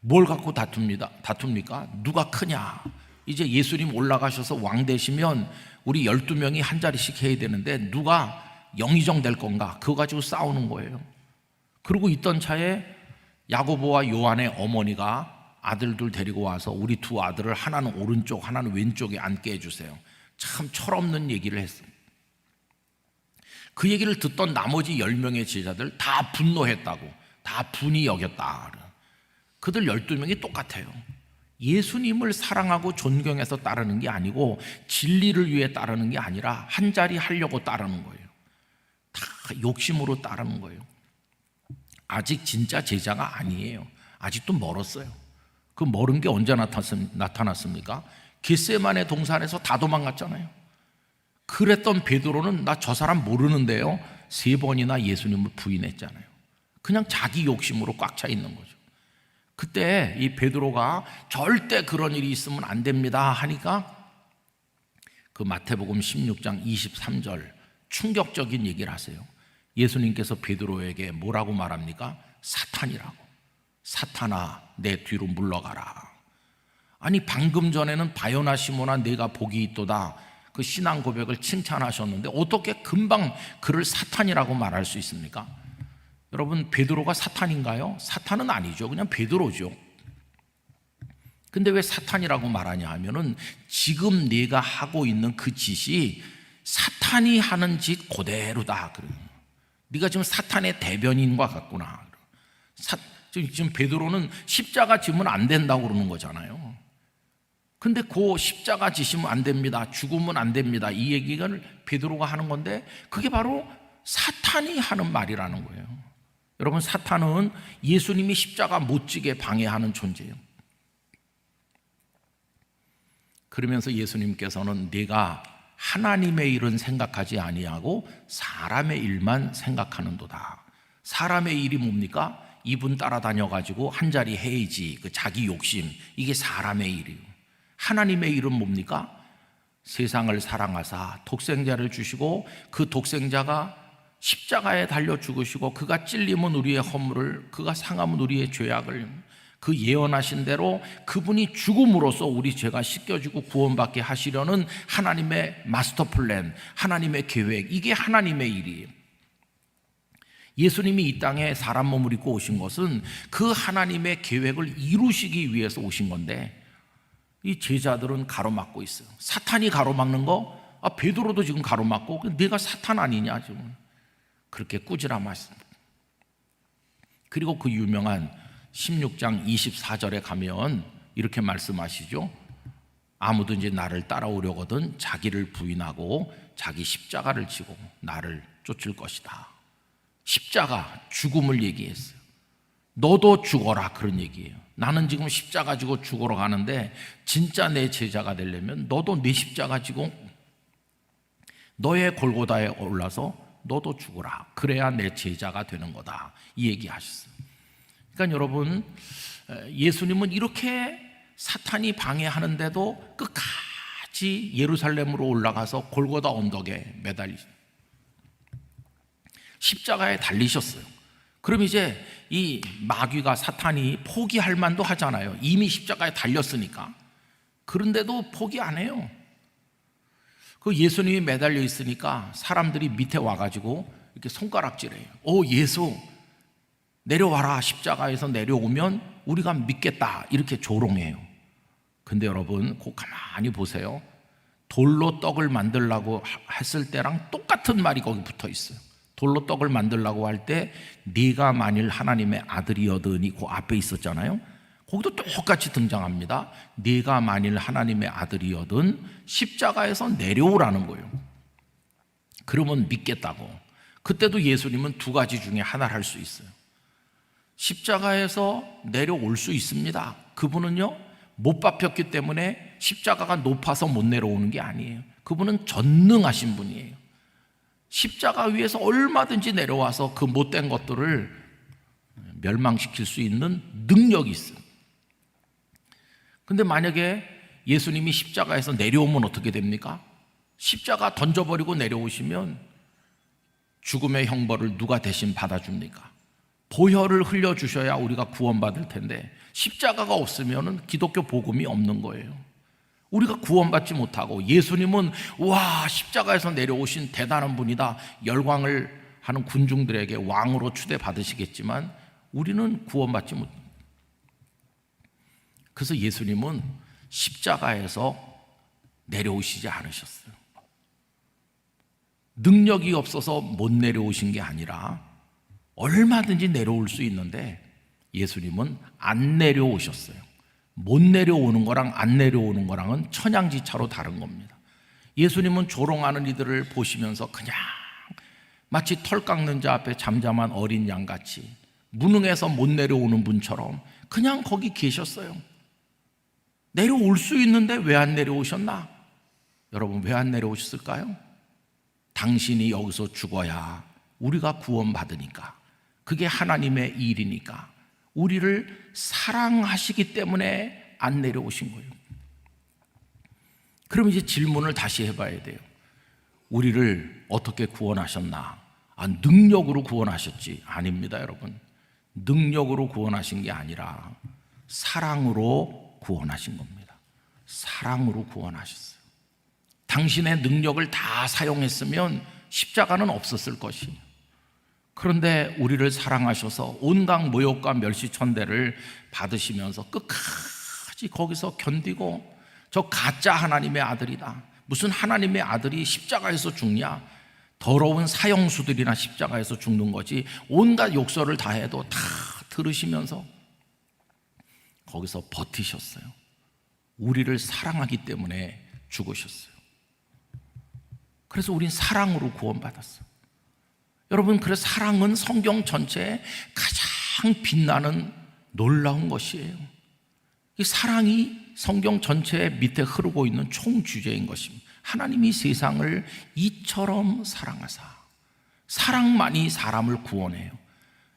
뭘 갖고 다툽니까? 누가 크냐? 이제 예수님 올라가셔서 왕 되시면 우리 12명이 한 자리씩 해야 되는데 누가 영의정 될 건가? 그거 가지고 싸우는 거예요. 그리고 있던 차에 야고보와 요한의 어머니가 아들들 데리고 와서 우리 두 아들을 하나는 오른쪽 하나는 왼쪽에 앉게 해주세요. 참 철없는 얘기를 했어요. 그 얘기를 듣던 나머지 10명의 제자들 다 분노했다고, 다 분이 여겼다. 그들 12명이 똑같아요. 예수님을 사랑하고 존경해서 따르는 게 아니고 진리를 위해 따르는 게 아니라 한 자리 하려고 따르는 거예요. 다 욕심으로 따르는 거예요. 아직 진짜 제자가 아니에요. 아직도 멀었어요. 그 멀은 게 언제 나타났습니까? 겟세마네 동산에서 다 도망갔잖아요. 그랬던 베드로는 나 저 사람 모르는데요 3번이나 예수님을 부인했잖아요. 그냥 자기 욕심으로 꽉 차 있는 거죠. 그때 이 베드로가 절대 그런 일이 있으면 안 됩니다 하니까 그 마태복음 16장 23절 충격적인 얘기를 하세요. 예수님께서 베드로에게 뭐라고 말합니까? 사탄이라고. 사탄아 내 뒤로 물러가라. 아니 방금 전에는 바요나 시모나 내가 복이 있도다 그 신앙 고백을 칭찬하셨는데 어떻게 금방 그를 사탄이라고 말할 수 있습니까? 여러분 베드로가 사탄인가요? 사탄은 아니죠. 그냥 베드로죠. 근데 왜 사탄이라고 말하냐 하면은 지금 네가 하고 있는 그 짓이 사탄이 하는 짓 그대로다. 네가 지금 사탄의 대변인과 같구나. 지금 베드로는 십자가 지면 안 된다고 그러는 거잖아요. 근데 그 십자가 지시면 안 됩니다. 죽으면 안 됩니다. 이 얘기를 베드로가 하는 건데 그게 바로 사탄이 하는 말이라는 거예요. 여러분 사탄은 예수님이 십자가 못 지게 방해하는 존재예요. 그러면서 예수님께서는 네가 하나님의 일은 생각하지 아니하고 사람의 일만 생각하는도다. 사람의 일이 뭡니까? 이분 따라다녀가지고 한 자리 해야지 그 자기 욕심 이게 사람의 일이에요. 하나님의 일은 뭡니까? 세상을 사랑하사 독생자를 주시고 그 독생자가 십자가에 달려 죽으시고 그가 찔리면 우리의 허물을 그가 상하면 우리의 죄악을 그 예언하신 대로 그분이 죽음으로써 우리 죄가 씻겨지고 구원받게 하시려는 하나님의 마스터 플랜, 하나님의 계획 이게 하나님의 일이에요. 예수님이 이 땅에 사람 몸을 입고 오신 것은 그 하나님의 계획을 이루시기 위해서 오신 건데 이 제자들은 가로막고 있어요. 사탄이 가로막는 거, 베드로도 지금 가로막고 내가 사탄 아니냐 지금 그렇게 꾸지람하십니다. 그리고 그 유명한 16장 24절에 가면 이렇게 말씀하시죠. 아무든지 나를 따라오려거든 자기를 부인하고 자기 십자가를 지고 나를 쫓을 것이다. 십자가, 죽음을 얘기했어요. 너도 죽어라 그런 얘기예요. 나는 지금 십자가 지고 죽으러 가는데 진짜 내 제자가 되려면 너도 내 십자가 지고 너의 골고다에 올라서 너도 죽어라. 그래야 내 제자가 되는 거다. 이 얘기 하셨어요. 그러니까 여러분 예수님은 이렇게 사탄이 방해하는데도 끝까지 예루살렘으로 올라가서 골고다 언덕에 매달리셨어요. 십자가에 달리셨어요. 그럼 이제 이 마귀가 사탄이 포기할 만도 하잖아요. 이미 십자가에 달렸으니까. 그런데도 포기 안 해요. 그 예수님이 매달려 있으니까 사람들이 밑에 와가지고 이렇게 손가락질해요. 오 예수 내려와라. 십자가에서 내려오면 우리가 믿겠다. 이렇게 조롱해요. 근데 여러분 꼭 가만히 보세요. 돌로 떡을 만들라고 했을 때랑 똑같은 말이 거기 붙어 있어요. 돌로 떡을 만들라고 할 때 네가 만일 하나님의 아들이여더니 그 앞에 있었잖아요. 거기도 똑같이 등장합니다. 네가 만일 하나님의 아들이여든 십자가에서 내려오라는 거예요. 그러면 믿겠다고. 그때도 예수님은 두 가지 중에 하나를 할 수 있어요. 십자가에서 내려올 수 있습니다. 그분은요 못 밟혔기 때문에 십자가가 높아서 못 내려오는 게 아니에요. 그분은 전능하신 분이에요. 십자가 위에서 얼마든지 내려와서 그 못된 것들을 멸망시킬 수 있는 능력이 있어요. 근데 만약에 예수님이 십자가에서 내려오면 어떻게 됩니까? 십자가 던져버리고 내려오시면 죽음의 형벌을 누가 대신 받아줍니까? 보혈을 흘려주셔야 우리가 구원받을 텐데 십자가가 없으면 기독교 복음이 없는 거예요. 우리가 구원받지 못하고 예수님은 와 십자가에서 내려오신 대단한 분이다 열광을 하는 군중들에게 왕으로 추대받으시겠지만 우리는 구원받지 못합니다. 그래서 예수님은 십자가에서 내려오시지 않으셨어요. 능력이 없어서 못 내려오신 게 아니라 얼마든지 내려올 수 있는데 예수님은 안 내려오셨어요. 못 내려오는 거랑 안 내려오는 거랑은 천양지차로 다른 겁니다. 예수님은 조롱하는 이들을 보시면서 그냥 마치 털 깎는 자 앞에 잠잠한 어린 양같이 무능해서 못 내려오는 분처럼 그냥 거기 계셨어요. 내려올 수 있는데 왜 안 내려오셨나? 여러분 왜 안 내려오셨을까요? 당신이 여기서 죽어야 우리가 구원받으니까, 그게 하나님의 일이니까, 우리를 사랑하시기 때문에 안 내려오신 거예요. 그럼 이제 질문을 다시 해봐야 돼요. 우리를 어떻게 구원하셨나? 능력으로 구원하셨지? 아닙니다, 여러분. 능력으로 구원하신 게 아니라 사랑으로 구원하신 겁니다. 사랑으로 구원하셨어요. 당신의 능력을 다 사용했으면 십자가는 없었을 것이에요. 그런데 우리를 사랑하셔서 온갖 모욕과 멸시천대를 받으시면서 끝까지 거기서 견디고, 저 가짜 하나님의 아들이다, 무슨 하나님의 아들이 십자가에서 죽냐, 더러운 사형수들이나 십자가에서 죽는 거지, 온갖 욕설을 다 해도 다 들으시면서 거기서 버티셨어요. 우리를 사랑하기 때문에 죽으셨어요. 그래서 우린 사랑으로 구원받았어요. 여러분, 그래서 사랑은 성경 전체에 가장 빛나는 놀라운 것이에요. 이 사랑이 성경 전체 밑에 흐르고 있는 총주제인 것입니다. 하나님이 세상을 이처럼 사랑하사. 사랑만이 사람을 구원해요.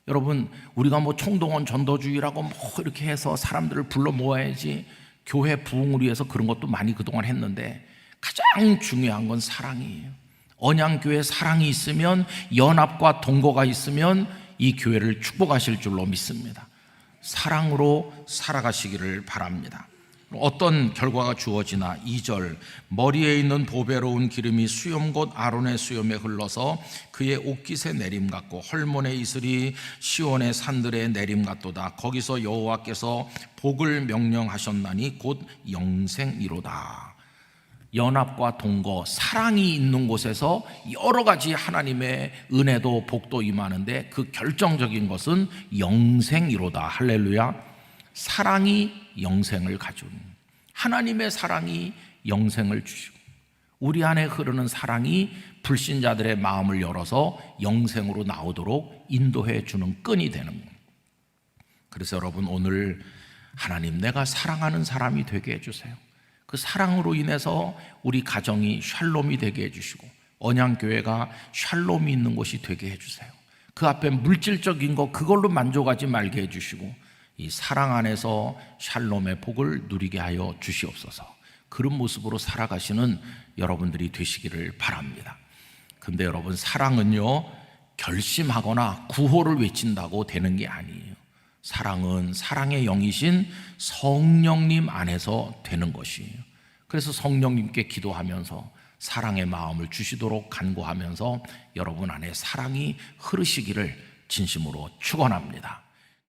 여러분, 우리가 총동원 전도주의라고 이렇게 해서 사람들을 불러 모아야지 교회 부흥을 위해서 그런 것도 많이 그동안 했는데, 가장 중요한 건 사랑이에요. 언양교회 사랑이 있으면, 연합과 동거가 있으면 이 교회를 축복하실 줄로 믿습니다. 사랑으로 살아가시기를 바랍니다. 어떤 결과가 주어지나? 2절, 머리에 있는 보배로운 기름이 수염 곧 아론의 수염에 흘러서 그의 옷깃에 내림 같고 헐몬의 이슬이 시온의 산들에 내림 같도다. 거기서 여호와께서 복을 명령하셨나니 곧 영생이로다. 연합과 동거, 사랑이 있는 곳에서 여러 가지 하나님의 은혜도 복도 임하는데 그 결정적인 것은 영생이로다. 할렐루야. 사랑이 영생을 가져온, 하나님의 사랑이 영생을 주시고 우리 안에 흐르는 사랑이 불신자들의 마음을 열어서 영생으로 나오도록 인도해 주는 끈이 되는 겁니다. 그래서 여러분, 오늘 하나님, 내가 사랑하는 사람이 되게 해주세요. 그 사랑으로 인해서 우리 가정이 샬롬이 되게 해주시고 언양교회가 샬롬이 있는 곳이 되게 해주세요. 그 앞에 물질적인 거 그걸로 만족하지 말게 해주시고 이 사랑 안에서 샬롬의 복을 누리게 하여 주시옵소서. 그런 모습으로 살아가시는 여러분들이 되시기를 바랍니다. 근데 여러분, 사랑은요 결심하거나 구호를 외친다고 되는 게 아니에요. 사랑은 사랑의 영이신 성령님 안에서 되는 것이에요. 그래서 성령님께 기도하면서 사랑의 마음을 주시도록 간구하면서 여러분 안에 사랑이 흐르시기를 진심으로 축원합니다.